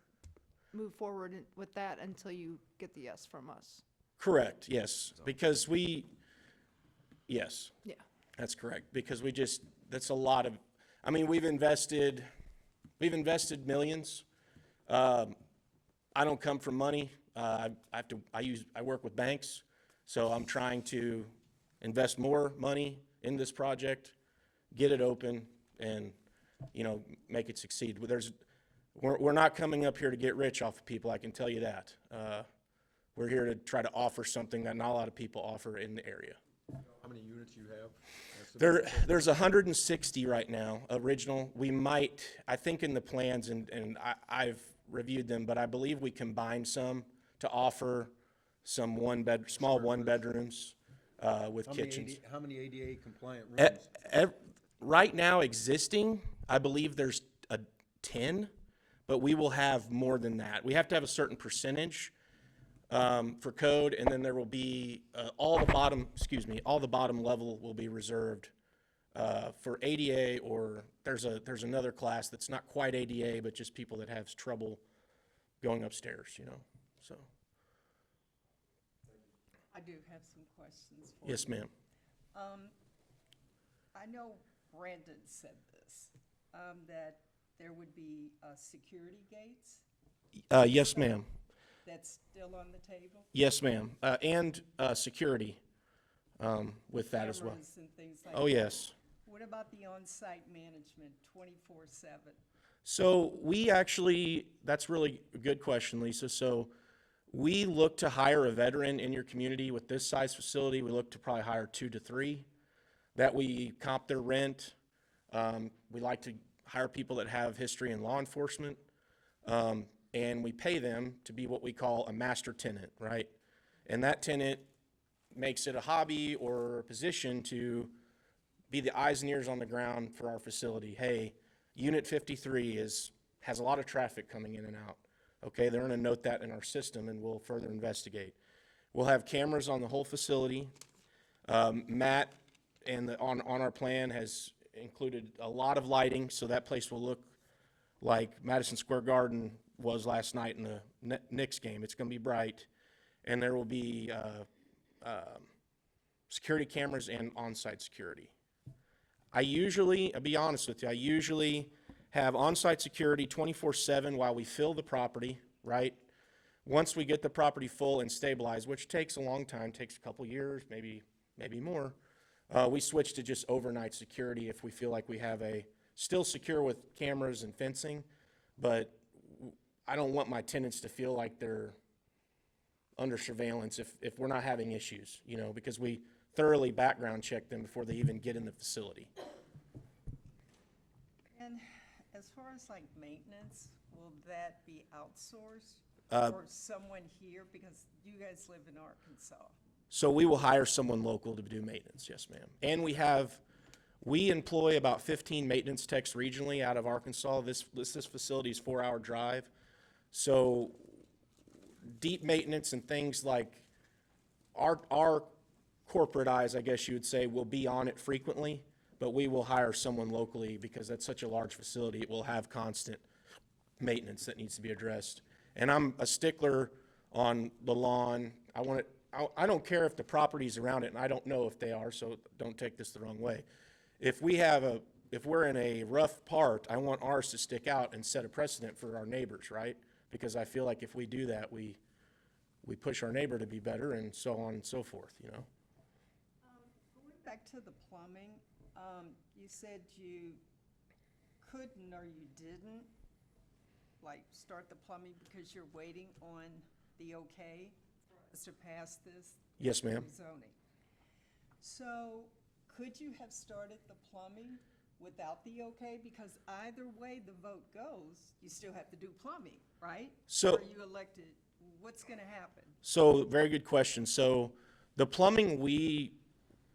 move forward with that until you get the yes from us. Correct, yes, because yes, Yeah. that's correct, because that's a lot of, I mean, we've invested millions. I don't come from money. I work with banks, so I'm trying to invest more money in this project, get it open, and, make it succeed. We're not coming up here to get rich off of people, I can tell you that. We're here to try to offer something that not a lot of people offer in the area. How many units you have? There's 160 right now, original. We might, I think in the plans, and I've reviewed them, but I believe we combined some to offer some small one-bedrooms with kitchens. How many ADA compliant rooms? Right now, existing, I believe there's 10, but we will have more than that. We have to have a certain percentage for code, and then there will be all the bottom level will be reserved for ADA, or there's another class that's not quite ADA, but just people that have trouble going upstairs, so. I do have some questions for you. Yes, ma'am. I know Brandon said this, that there would be security gates. Yes, ma'am. That's still on the table? Yes, ma'am. And security with that as well. Cameras and things like Oh, that. yes. What about the on-site management, 24/7? So that's really a good question, Lisa. So we look to hire a veteran in your community with this size facility. We look to probably hire 2 to 3 that we comp their rent. We like to hire people that have history in law enforcement. And we pay them to be what we call a master tenant, right? And that tenant makes it a hobby or a position to be the eyes and ears on the ground for our facility. Hey, Unit 53 has a lot of traffic coming in and out. Okay, they're gonna note that in our system and we'll further investigate. We'll have cameras on the whole facility. Matt on our plan has included a lot of lighting, so that place will look like Madison Square Garden was last night in the Knicks game. It's gonna be bright, and there will be security cameras and on-site security. I'll be honest with you, I usually have on-site security 24/7 while we fill the property, right? Once we get the property full and stabilized, which takes a long time, takes a couple years, maybe more, we switch to just overnight security if we feel like we have still secure with cameras and fencing, but I don't want my tenants to feel like they're under surveillance if we're not having issues, because we thoroughly background check them before they even get in the facility. And as far as like maintenance, will that be outsourced? Or someone here, because you guys live in Arkansas? So we will hire someone local to do maintenance, yes, ma'am. And we employ about 15 maintenance techs regionally out of Arkansas. This facility's 4-hour drive. So deep maintenance and things like our corporate eyes, I guess you would say, will be on it frequently, but we will hire someone locally because that's such a large facility. It will have constant maintenance that needs to be addressed. And I'm a stickler on the lawn. I don't care if the property's around it, and I don't know if they are, so don't take this the wrong way. If we're in a rough part, I want ours to stick out and set a precedent for our neighbors, right? Because I feel like if we do that, we push our neighbor to be better and so on and so forth, Going back to the plumbing, you said you couldn't or you didn't, like, start the plumbing because you're waiting on the okay to pass this? Yes, ma'am. Rezoning. So, could you have started the plumbing without the okay? Because either way the vote goes, you still have to do plumbing, right? So- Or are you elected, what's gonna happen? So, very good question. So, the plumbing we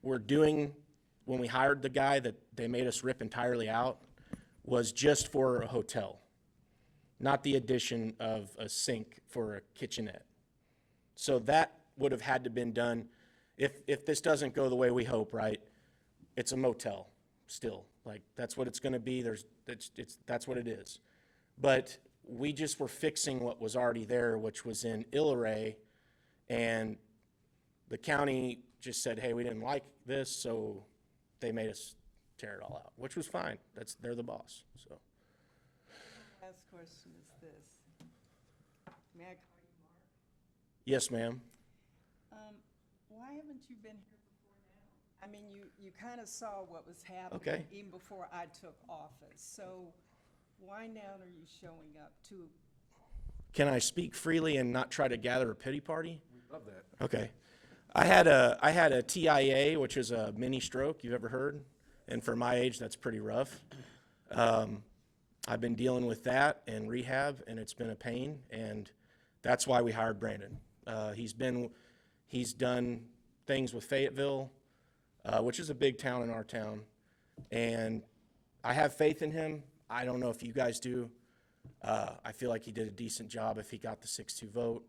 were doing when we hired the guy that they made us rip entirely out was just for a hotel, not the addition of a sink for a kitchenette. So that would have had to been done. if this doesn't go the way we hope, right, it's a motel still. Like, that's what it's gonna be. That's what it is. But we just were fixing what was already there, which was in Illinois, and the county just said, hey, we didn't like this, so they made us tear it all out, which was fine. They're the boss, so. Last question is this. May I call you Mark? Yes, ma'am. Why haven't you been here before now? I mean, you kind of saw what was happening Okay. even before I took office. So why now are you showing up to? Can I speak freely and not try to gather a pity party? Love that. Okay. I had a TIA, which is a mini stroke. You've ever heard? And for my age, that's pretty rough. I've been dealing with that and rehab, and it's been a pain. And that's why we hired Brandon. He's done things with Fayetteville, which is a big town in our town. And I have faith in him. I don't know if you guys do. I feel like he did a decent job if he got the 6-2 vote.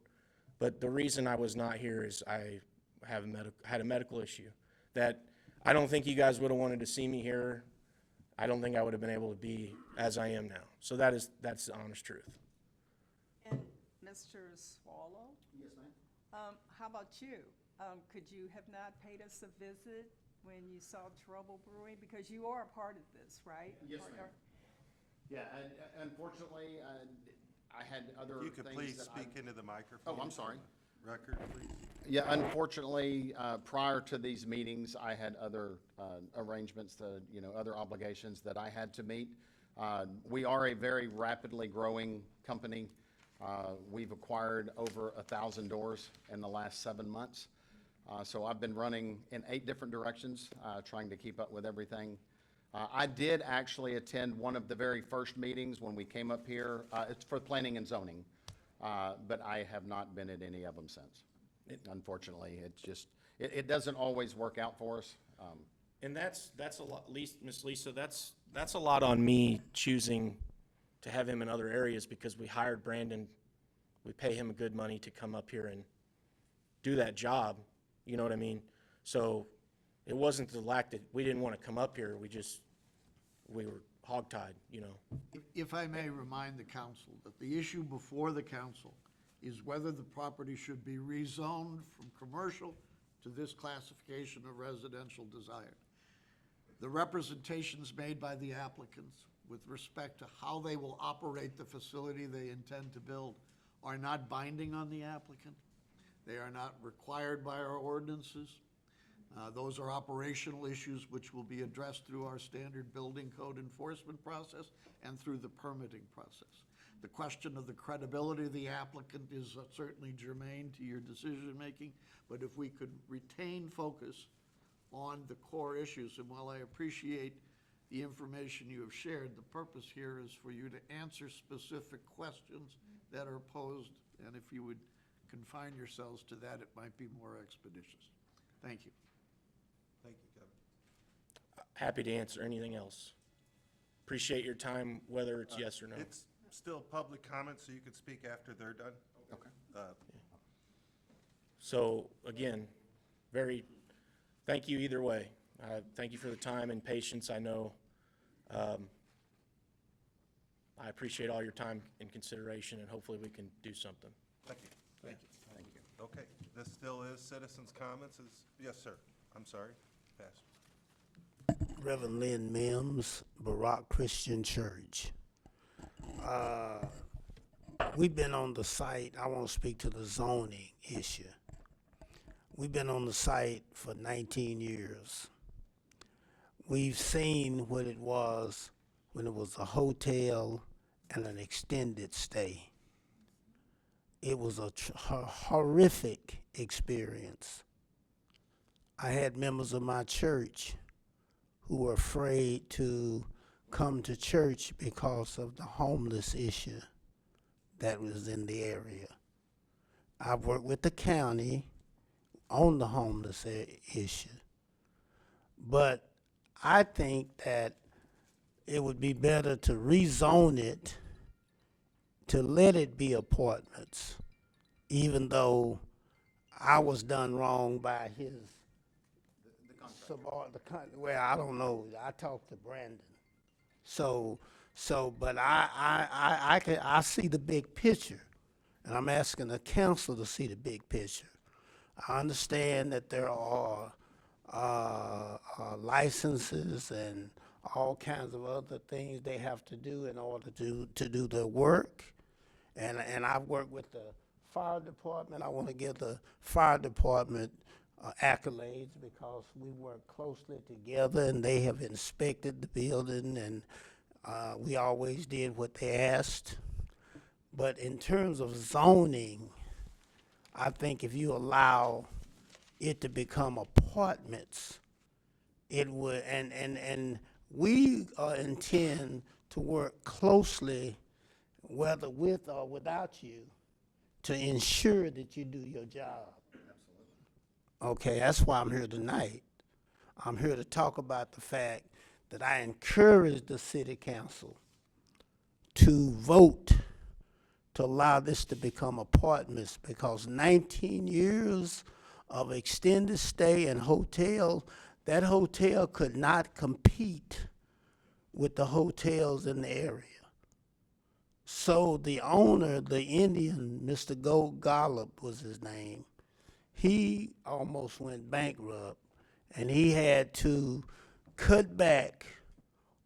But the reason I was not here is I had a medical issue that I don't think you guys would have wanted to see me here. I don't think I would have been able to be as I am now. So that's the honest truth. And Mr. Swallow? Yes, ma'am. How about you? Could you have not paid us a visit when you saw trouble brewing? Because you are a part of this, right? Yes, ma'am. Yeah, unfortunately, I had other If you things could please that speak into the microphone. Oh, I'm sorry. Record, please. Yeah, unfortunately, prior to these meetings, I had other arrangements, other obligations that I had to meet. We are a very rapidly growing company. We've acquired over 1,000 doors in the last 7 months. So I've been running in 8 different directions, trying to keep up with everything. I did actually attend one of the very first meetings when we came up here. It's for planning and zoning, but I have not been at any of them since. Unfortunately, it doesn't always work out for us. And that's a lot, Miss Lisa, that's a lot on me choosing to have him in other areas because we hired Brandon. We pay him good money to come up here and do that job. You know what I mean? So it wasn't the lack that we didn't want to come up here. We were hogtied, you know. If I may remind the council that the issue before the council is whether the property should be rezoned from commercial to this classification of residential desired. The representations made by the applicants with respect to how they will operate the facility they intend to build are not binding on the applicant. They are not required by our ordinances. Those are operational issues which will be addressed through our standard building code enforcement process and through the permitting process. The question of the credibility of the applicant is certainly germane to your decision-making, but if we could retain focus on the core issues, and while I appreciate the information you have shared, the purpose here is for you to answer specific questions that are posed, and if you would confine yourselves to that, it might be more expeditious. Thank you. Thank you, Kevin. Happy to answer anything else. Appreciate your time, whether it's yes or no. It's still public comment, so you can speak after they're done. Okay. So again, thank you either way. Thank you for the time and patience. I know, I appreciate all your time and consideration, and hopefully we can do something. Thank you. Thank you. Thank you. Okay, this still is citizens' comments. Yes, sir. I'm sorry. Pastor. Reverend Lynn Mims, Barak Christian Church. We've been on the site, I want to speak to the zoning issue. We've been on the site for 19 years. We've seen what it was when it was a hotel and an extended stay. It was a horrific experience. I had members of my church who were afraid to come to church because of the homeless issue that was in the area. I've worked with the county on the homeless issue, but I think that it would be better to rezone it, to let it be apartments, even though I was done wrong by his well, I don't know. I talked to Brandon. But I see the big picture, and I'm asking the council to see the big picture. I understand that there are licenses and all kinds of other things they have to do in order to do their work. And I've worked with the fire department. I want to give the fire department accolades because we work closely together and they have inspected the building and we always did what they asked. But in terms of zoning, I think if you allow it to become apartments, it would, and we intend to work closely, whether with or without you, to ensure that you do your job. Okay, that's why I'm here tonight. I'm here to talk about the fact that I encourage the city council to vote to allow this to become apartments because 19 years of extended stay and hotel, that hotel could not compete with the hotels in the area. So the owner, the Indian, Mr. Gold Gollop was his name, he almost went bankrupt and he had to cut back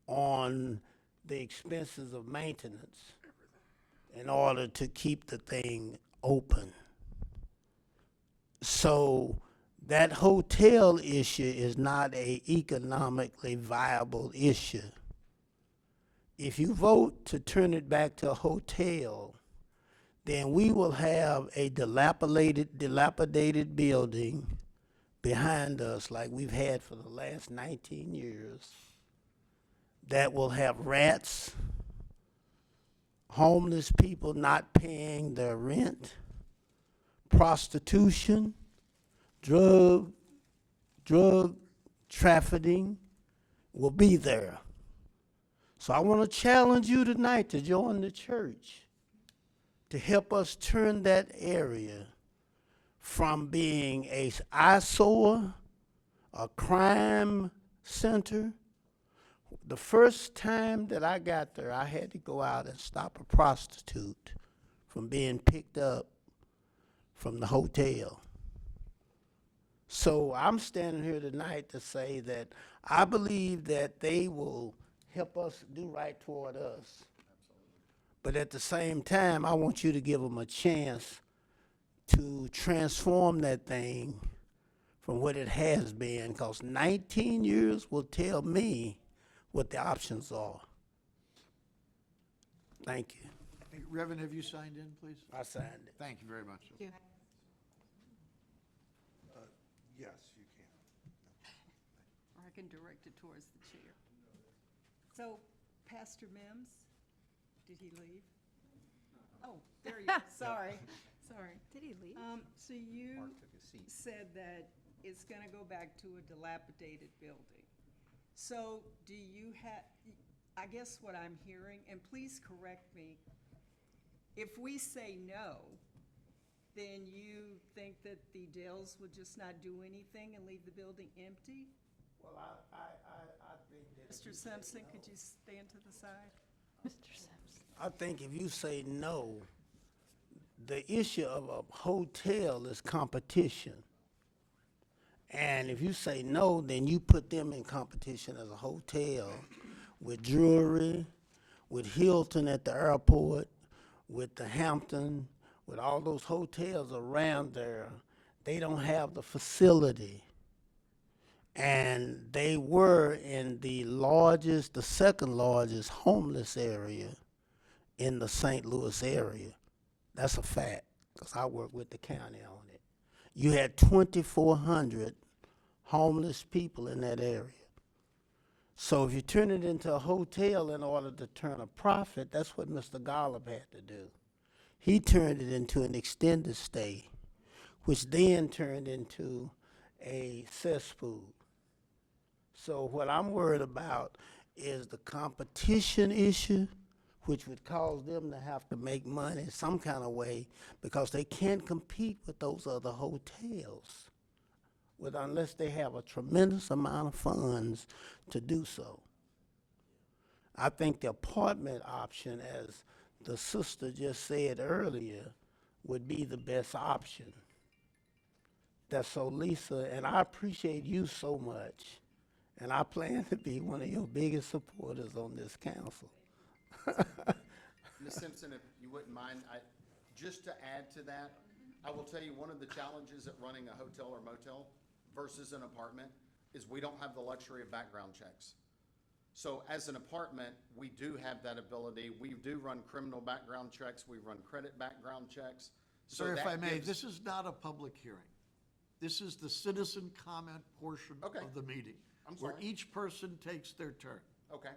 on the expenses of maintenance in order to keep the thing open. So that hotel issue is not an economically viable issue. If you vote to turn it back to a hotel, then we will have a dilapidated building behind us like we've had for the last 19 years that will have rats, homeless people not paying their rent, prostitution, drug trafficking will be there. So I want to challenge you tonight to join the church to help us turn that area from being a eyesore, a crime center. The first time that I got there, I had to go out and stop a prostitute from being picked up from the hotel. So I'm standing here tonight to say that I believe that they will help us do right toward us. But at the same time, I want you to give them a chance to transform that thing from what it has been, because 19 years will tell me what the options are. Thank you. Hey, Reverend, have you signed in, please? I signed it. Thank you very much. Yes, you can. Or I can direct it towards the chair. So, Pastor Mims, did he leave? Oh, there you are, sorry. Did he leave? So you Mark took his seat. said that it's gonna go back to a dilapidated building. So do you have, I guess what I'm hearing, and please correct me, if we say no, then you think that the Dells would just not do anything and leave the building empty? Well, I think that. Mr. Simpson, could you stand to the side? Mr. Simpson. I think if you say no, the issue of a hotel is competition. And if you say no, then you put them in competition as a hotel with Drury, with Hilton at the airport, with the Hampton, with all those hotels around there. They don't have the facility. And they were in the second largest homeless area in the St. Louis area. That's a fact, because I work with the county on it. You had 2,400 homeless people in that area. So if you turn it into a hotel in order to turn a profit, that's what Mr. Gollop had to do. He turned it into an extended stay, which then turned into a cesspool. So what I'm worried about is the competition issue, which would cause them to have to make money some kind of way because they can't compete with those other hotels. unless they have a tremendous amount of funds to do so. I think the apartment option, as the sister just said earlier, would be the best option. That's so, Lisa, and I appreciate you so much, and I plan to be one of your biggest supporters on this council. Ms. Simpson, if you wouldn't mind, just to add to that, I will tell you, one of the challenges at running a hotel or motel versus an apartment is we don't have the luxury of background checks. So as an apartment, we do have that ability. We do run criminal background checks. We run credit background checks. So Sir, if that I may, gives- this is not a public hearing. This is the citizen comment portion Okay. of the meeting. I'm Where sorry. each person takes their turn. Okay.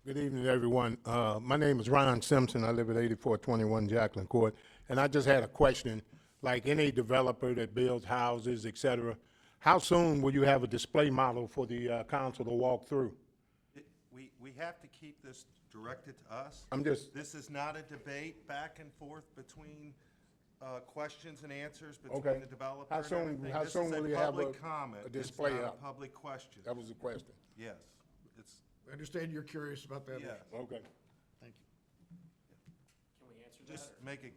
Good evening, everyone. My name is Ron Simpson. I live at 8421 Jacqueline Court. And I just had a question. Like any developer that builds houses, et cetera, how soon will you have a display model for the council to walk through? We have to keep this directed to us. I'm just- This is not a debate back and forth between questions and answers Okay. between the developer How and soon- everything. how soon will you have This is a public a comment. display It's not up? a public question. That was the question. Yes. It's, I understand you're curious about that. yes. Okay. Thank you. Just make it,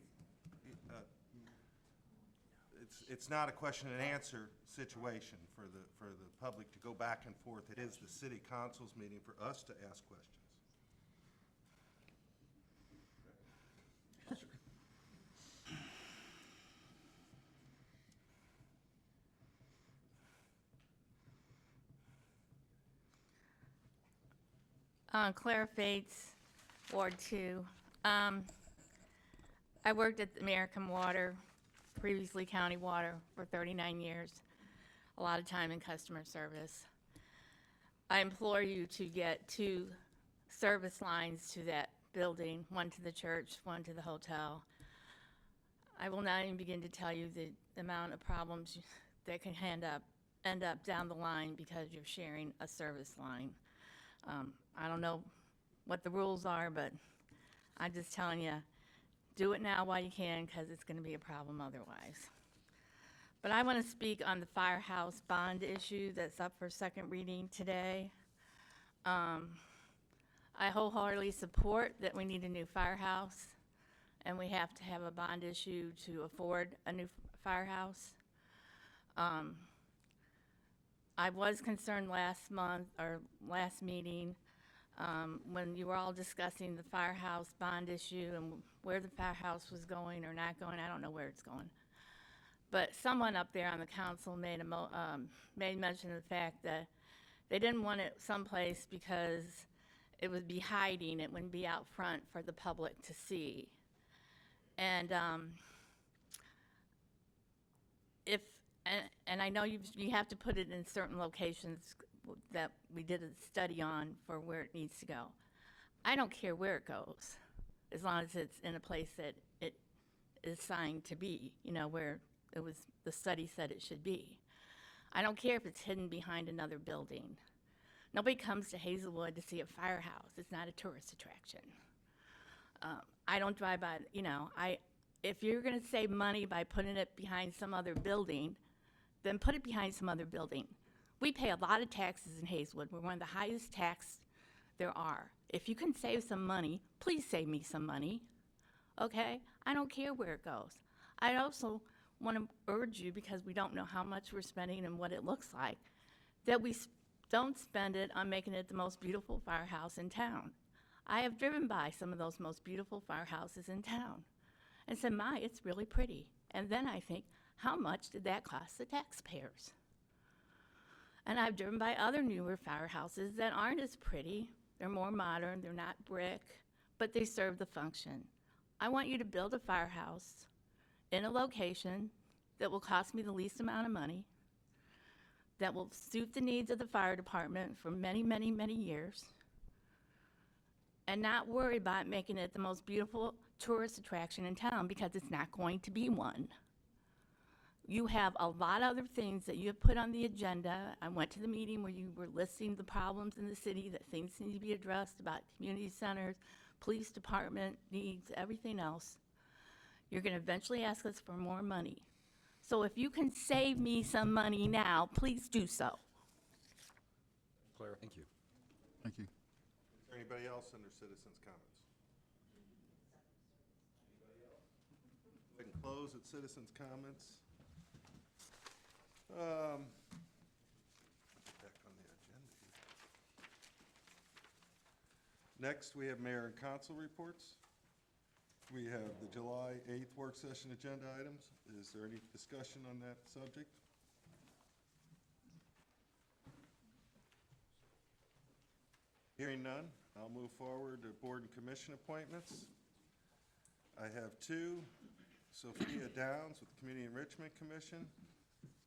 it's not a question and answer situation for the public to go back and forth. It is the city council's meeting for us to ask questions. Claire Fates, Ward 2. I worked at American Water, previously County Water, for 39 years, a lot of time in customer service. I implore you to get 2 service lines to that building, one to the church, one to the hotel. I will not even begin to tell you the amount of problems that can end up down the line because you're sharing a service line. I don't know what the rules are, but I'm just telling you, do it now while you can, because it's going to be a problem otherwise. But I want to speak on the firehouse bond issue that's up for second reading today. I wholeheartedly support that we need a new firehouse, and we have to have a bond issue to afford a new firehouse. I was concerned last month, or last meeting, when you were all discussing the firehouse bond issue and where the firehouse was going or not going. I don't know where it's going. But someone up there on the council made mention of the fact that they didn't want it someplace because it would be hiding, it wouldn't be out front for the public to see. And and I know you have to put it in certain locations that we did a study on for where it needs to go. I don't care where it goes, as long as it's in a place that it is signed to be, where the study said it should be. I don't care if it's hidden behind another building. Nobody comes to Hazelwood to see a firehouse. It's not a tourist attraction. I don't drive by, if you're gonna save money by putting it behind some other building, then put it behind some other building. We pay a lot of taxes in Hazelwood. We're one of the highest taxed there are. If you can save some money, please save me some money, okay? I don't care where it goes. I also want to urge you, because we don't know how much we're spending and what it looks like, that we don't spend it on making it the most beautiful firehouse in town. I have driven by some of those most beautiful firehouses in town and said, my, it's really pretty. And then I think, how much did that cost the taxpayers? And I've driven by other newer firehouses that aren't as pretty. They're more modern, they're not brick, but they serve the function. I want you to build a firehouse in a location that will cost me the least amount of money, that will suit the needs of the fire department for many, many, many years, and not worry about making it the most beautiful tourist attraction in town, because it's not going to be one. You have a lot of other things that you have put on the agenda. I went to the meeting where you were listing the problems in the city, that things need to be addressed about community centers, police department needs, everything else. you're going to eventually ask us for more money. So if you can save me some money now, please do so. Claire? Thank you. Thank you. Is there anybody else under citizens' comments? We can close at citizens' comments. Back on the agenda here. Next, we have mayor and council reports. We have the July 8th work session agenda items. Is there any discussion on that subject? Hearing none, I'll move forward to board and commission appointments. I have two, Sophia Downs with the Community Enrichment Commission,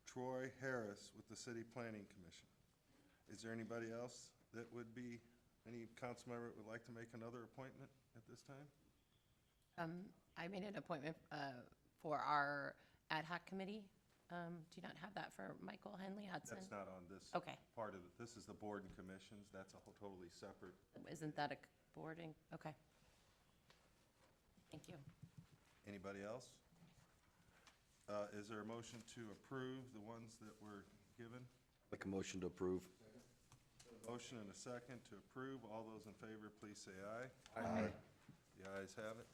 Troy Harris with the City Planning Commission. Is there anybody else that would be, any council member that would like to make another appointment at this time? I made an appointment for our ad hoc committee. Do you not have that for Michael Henley Hudson? That's not on this Okay. part of it. This is the board and commissions. That's a whole totally separate. Isn't that a boarding? Okay. Thank you. Anybody else? Is there a motion to approve the ones that were given? Make a motion to approve. Motion and a second to approve. All those in favor, please say aye. Aye. The ayes have it.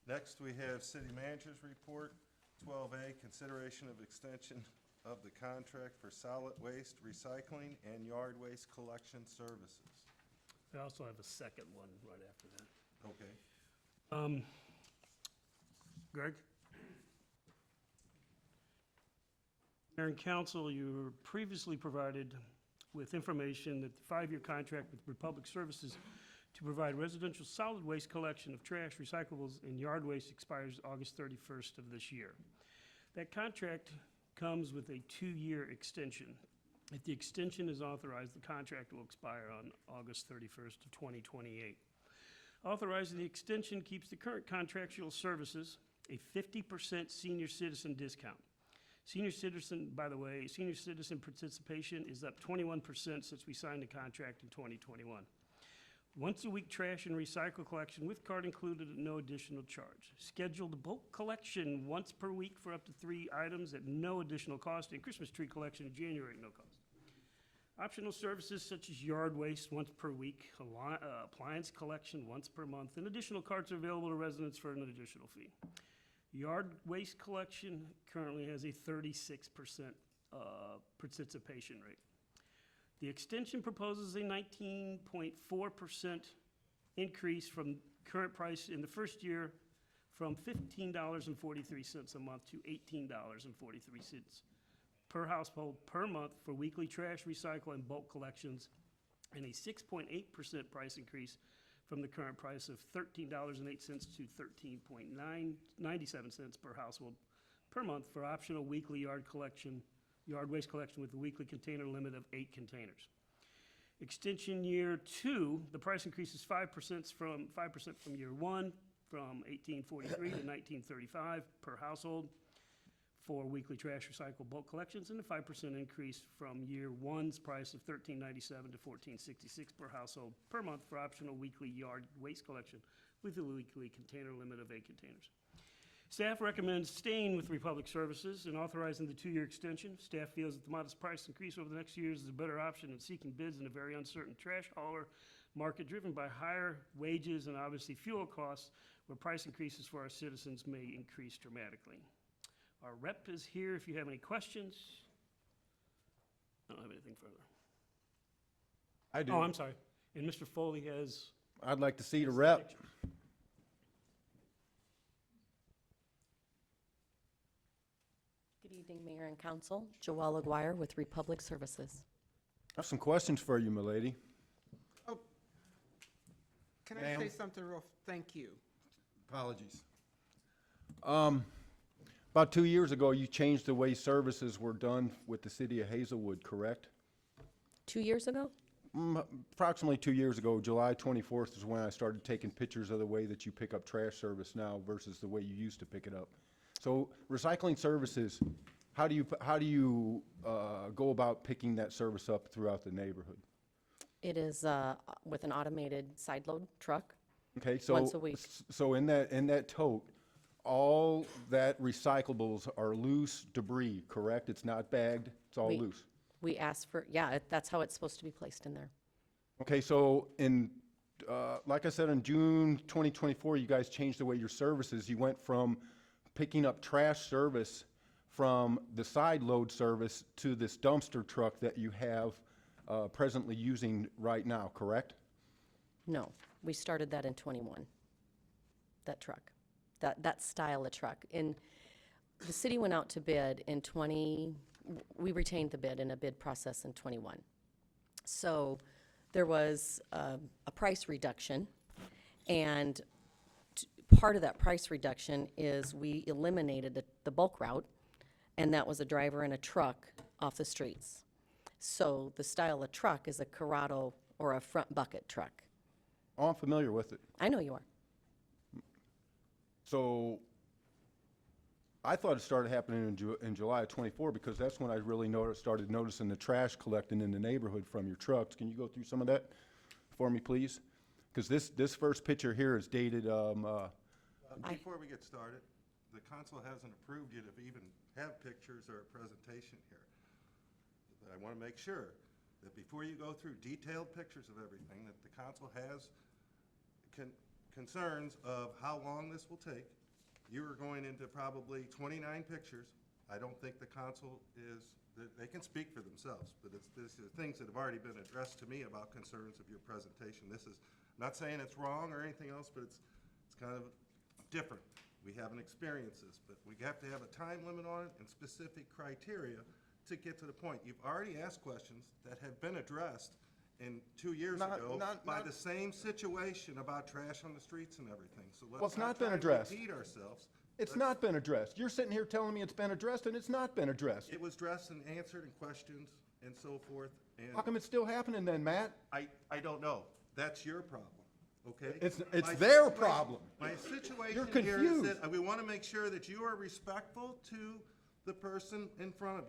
Next, we have city manager's report. 12A, consideration of extension of the contract for solid waste recycling and yard waste collection services. I also have a second one right after that. Okay. Greg? Mayor and council, you were previously provided with information that the 5-year contract with Republic Services to provide residential solid waste collection of trash, recyclables, and yard waste expires August 31st of this year. That contract comes with a 2-year extension. If the extension is authorized, the contract will expire on August 31st of 2028. Authorizing the extension keeps the current contractual services a 50% senior citizen discount. Senior citizen, by the way, senior citizen participation is up 21% since we signed the contract in 2021. Once-a-week trash and recycle collection with card included at no additional charge. Scheduled bulk collection once per week for up to 3 items at no additional cost, and Christmas tree collection in January at no cost. Optional services such as yard waste once per week, appliance collection once per month, and additional carts are available to residents for an additional fee. Yard waste collection currently has a 36% participation rate. The extension proposes a 19.4% increase from current price in the first year from $15.43 a month to $18.43 per household per month for weekly trash, recycle, and bulk collections, and a 6.8% price increase from the current price of $13.08 to $13.97 per household per month for optional weekly yard waste collection with a weekly container limit of 8 containers. Extension year 2, the price increase is 5% from year 1, from $18.43 to $19.35 per household for weekly trash, recycle, bulk collections, and a 5% increase from year 1's price of $13.97 to $14.66 per household per month for optional weekly yard waste collection with a weekly container limit of 8 containers. Staff recommends staying with Republic Services and authorizing the 2-year extension. Staff feels that the modest price increase over the next years is a better option than seeking bids in a very uncertain trash hauler market driven by higher wages and obviously fuel costs, where price increases for our citizens may increase dramatically. Our rep is here if you have any questions. I don't have anything further. I do. Oh, I'm sorry. And Mr. Foley has. I'd like to see the rep. Good evening, Mayor and Council. Joelle Aguirre with Republic Services. I have some questions for you, milady. Can I Ma'am? say something real, thank you. Apologies. About 2 years ago, you changed the way services were done with the city of Hazelwood, correct? 2 years ago? Approximately 2 years ago, July 24th is when I started taking pictures of the way that you pick up trash service now versus the way you used to pick it up. So recycling services, how do you go about picking that service up throughout the neighborhood? It is with an automated side load truck. Okay, so. Once a week. So in that tote, all that recyclables are loose debris, correct? It's not bagged, it's all We- loose? We asked for, that's how it's supposed to be placed in there. Okay, so like I said, in June 2024, you guys changed the way your services, you went from picking up trash service from the side load service to this dumpster truck that you have presently using right now, correct? No, we started that in '21, that truck, that style of truck. And the city went out to bid in we retained the bid in a bid process in '21. So there was a price reduction, and part of that price reduction is we eliminated the bulk route, and that was a driver and a truck off the streets. So the style of truck is a Corrado or a front bucket truck. Oh, I'm familiar with it. I know you are. So I thought it started happening in July of '24 because that's when I really started noticing the trash collecting in the neighborhood from your trucks. Can you go through some of that for me, please? Because this first picture here is dated, Before we get started, the council hasn't approved you to even have pictures or a presentation here. But I want to make sure that before you go through detailed pictures of everything, that the council has concerns of how long this will take. You are going into probably 29 pictures. I don't think the council they can speak for themselves, but this is things that have already been addressed to me about concerns of your presentation. This is, not saying it's wrong or anything else, but it's kind of different. We haven't experienced this, but we have to have a time limit on it and specific criteria to get to the point. You've already asked questions that have been addressed in 2 years ago by the same situation about trash on the streets and everything. So Well, let's it's not not been try to addressed. repeat ourselves. it's not been addressed. You're sitting here telling me it's been addressed and it's not been addressed. It was addressed and answered and questioned and so forth, and How come it's still happening then, Matt? I don't know. That's your problem, okay? It's My their situation- problem. My situation You're here is confused. that we want to make sure that you are respectful to the person in front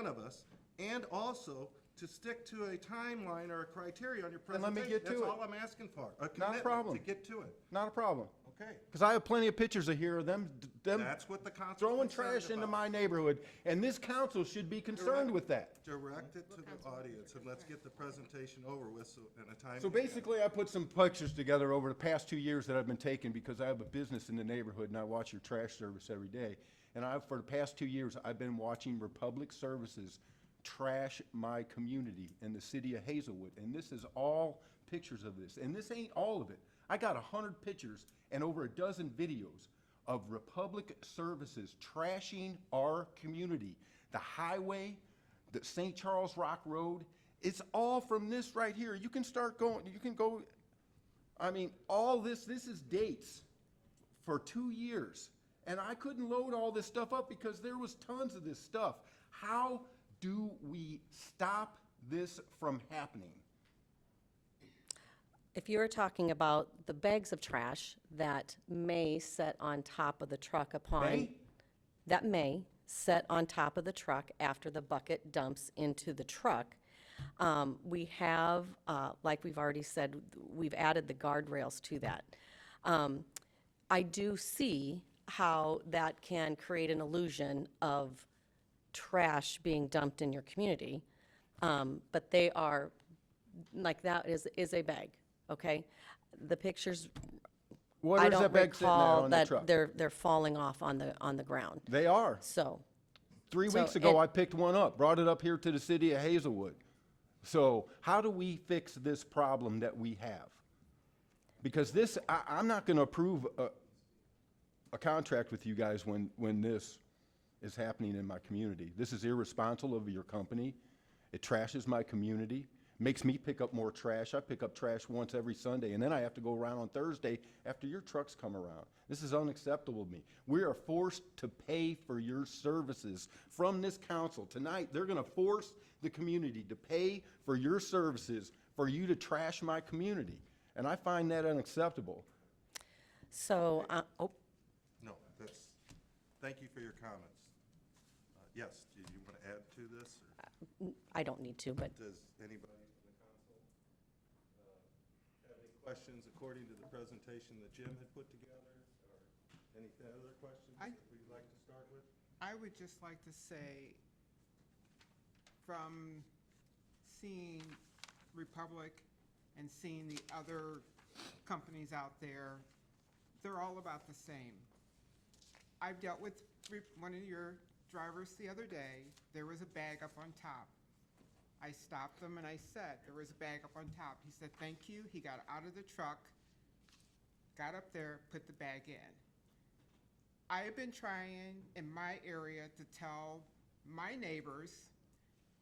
of us, and also to stick to a timeline or a criteria on your Then let presentation. me get to it. That's all I'm asking for, a Not a commitment problem. to get to it, Not a problem. okay? Because I have plenty of pictures of here of them That's what the council's throwing concerned trash into about. my neighborhood, and this council should be concerned with that. Direct it to the audience, and let's get the presentation over with in a timely So manner. basically, I put some pictures together over the past 2 years that I've been taking because I have a business in the neighborhood and I watch your trash service every day. And for the past 2 years, I've been watching Republic Services trash my community in the city of Hazelwood. And this is all pictures of this. And this ain't all of it. I got 100 pictures and over a dozen videos of Republic Services trashing our community. The highway, the St. Charles Rock Road, it's all from this right here. You can start going, you can go, I mean, all this is dates for 2 years. And I couldn't load all this stuff up because there was tons of this stuff. How do we stop this from happening? If you're talking about the bags of trash that may set on top of the truck upon. May? That may set on top of the truck after the bucket dumps into the truck. We have, like we've already said, we've added the guardrails to that. I do see how that can create an illusion of trash being dumped in your community. But they are, like that is a bag, okay? The pictures, What I is don't that bag sitting there recall on the that truck? they're falling off on the ground. They are. So, 3 So, weeks ago, and- I picked one up, brought it up here to the city of Hazelwood. So how do we fix this problem that we have? Because this, I'm not going to approve a contract with you guys when this is happening in my community. This is irresponsible of your company. It trashes my community, makes me pick up more trash. I pick up trash once every Sunday, and then I have to go around on Thursday after your trucks come around. This is unacceptable to me. We are forced to pay for your services from this council. Tonight, they're going to force the community to pay for your services for you to trash my community. And I find that unacceptable. so, No, thank you for your comments. Yes, do you want to add to this? Or I don't need to, but does anybody from the council have any questions according to the presentation that Jim had put together, or any other questions that we'd like to start with? I would just like to say, from seeing Republic and seeing the other companies out there, they're all about the same. I've dealt with one of your drivers the other day. There was a bag up on top. I stopped him and I said, there was a bag up on top. He said, thank you. He got out of the truck, got up there, put the bag in. I have been trying in my area to tell my neighbors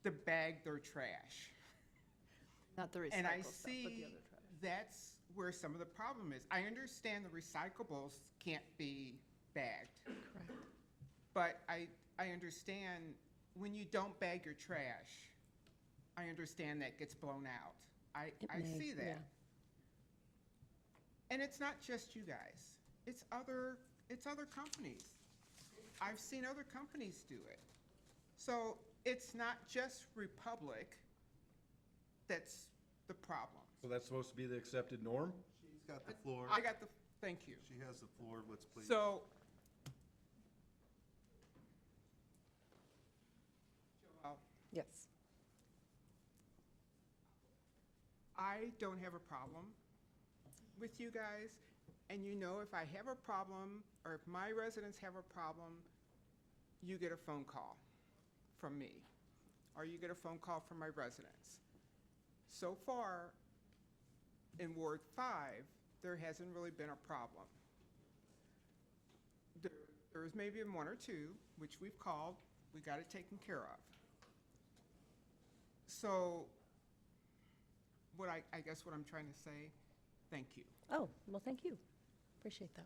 to bag their trash. Not the And I recycle stuff, but the see other trash. that's where some of the problem is. I understand the recyclables can't be bagged. Correct. But I understand when you don't bag your trash, I understand that gets blown out. I see that. And it's not just you guys. It's other companies. I've seen other companies do it. So it's not just Republic that's the problem. So that's supposed to be the accepted norm? She's got the floor. Thank you. She has the floor. Let's please. So, Joelle, Yes. I don't have a problem with you guys, and you know if I have a problem, or if my residents have a problem, you get a phone call from me, or you get a phone call from my residents. So far, in Ward 5, there hasn't really been a problem. There was maybe one or two, which we've called, we got it taken care of. So, I guess what I'm trying to say, thank you. Oh, well, thank you. Appreciate that.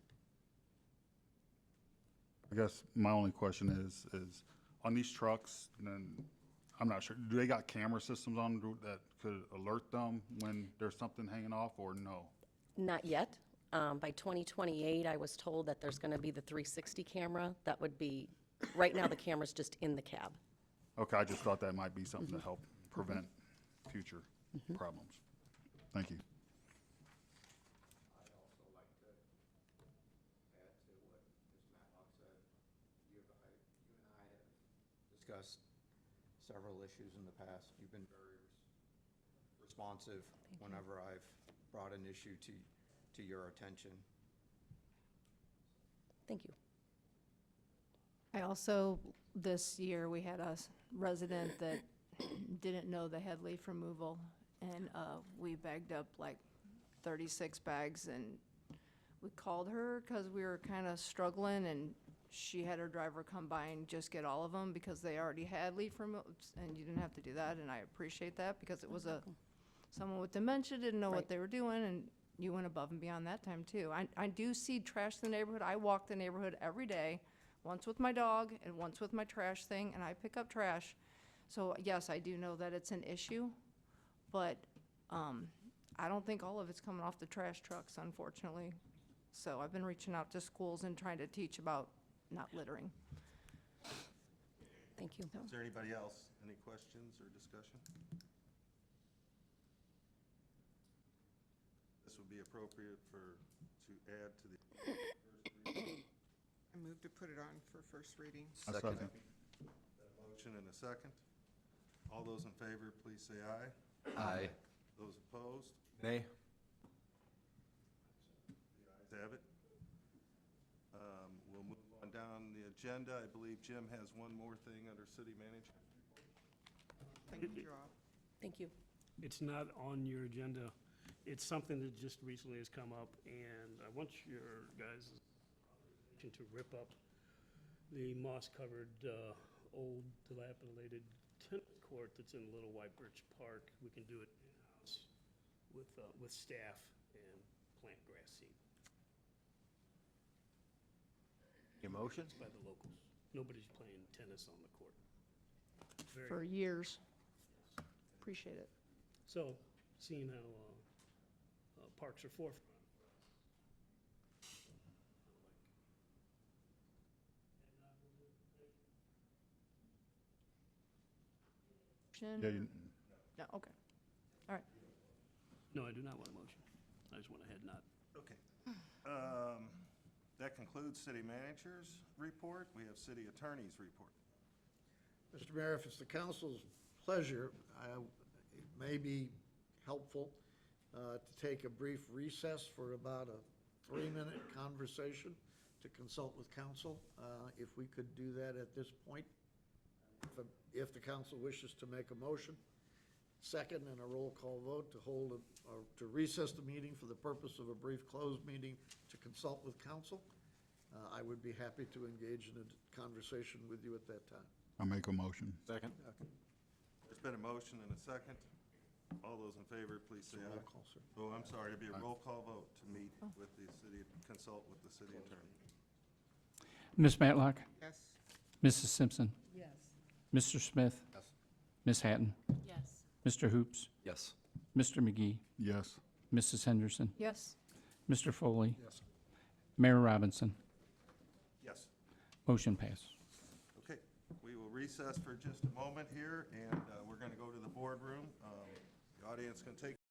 I guess my only question is on these trucks, and then, I'm not sure, do they got camera systems on them that could alert them when there's something hanging off, or no? Not yet. By 2028, I was told that there's going to be the 360 camera. That would be, right now, the camera's just in the cab. Okay, I just thought that might be something to help prevent future problems. Thank you. I'd also like to add to what Ms. Matlock said. You and I have discussed several issues in the past. You've been very responsive whenever I've brought an issue to your attention. Thank you. I also, this year, we had a resident that didn't know they had leaf removal, and we bagged up like 36 bags, and we called her because we were kind of struggling, and she had her driver come by and just get all of them because they already had leaf removal, and you didn't have to do that, and I appreciate that because it was someone with dementia didn't know what they were doing, and you went above and beyond that time too. I do see trash in the neighborhood. I walk the neighborhood every day, once with my dog and once with my trash thing, and I pick up trash. So yes, I do know that it's an issue, but I don't think all of it's coming off the trash trucks, unfortunately. So I've been reaching out to schools and trying to teach about not littering. Thank you. Is there anybody else? Any questions or discussion? This would be appropriate to add to the first reading. I move to put it on for first reading. I second. Got a motion and a second. All those in favor, please say aye. Aye. Those opposed? Nay. The ayes have it. We'll move on down the agenda. I believe Jim has one more thing under city manager. Thank you, Joel. Thank you. It's not on your agenda. It's something that just recently has come up, and I want your guys' authorization to rip up the moss-covered, old dilapidated tennis court that's in Little White Birch Park. We can do it in-house with staff and plant grass seed. Your motion? It's by the locals. Nobody's playing tennis on the court. Very- For years. Appreciate it. So, seeing how parks are forefront. Motion? Yeah, you- No, okay. All right. No, I do not want a motion. I just went ahead and not. Okay. That concludes city manager's report. We have city attorney's report. Mr. Mayor, if it's the council's pleasure, it may be helpful to take a brief recess for about a 3-minute conversation to consult with council. If we could do that at this point, if the council wishes to make a motion. Second, and a roll call vote to hold, or to recess the meeting for the purpose of a brief closed meeting to consult with council. I would be happy to engage in a conversation with you at that time. I make a motion. Second? There's been a motion and a second. All those in favor, please say aye. Roll call, sir. Oh, I'm sorry, it'd be a roll call vote to meet with the city, consult with the city attorney. Ms. Matlock? Yes. Mrs. Simpson? Yes. Mr. Smith? Yes. Ms. Hatton? Yes. Mr. Hoops? Yes. Mr. McGee? Yes. Mrs. Henderson? Yes. Mr. Foley? Yes. Mayor Robinson? Yes. Motion passed. Okay, we will recess for just a moment here, and we're going to go to the boardroom. The audience can take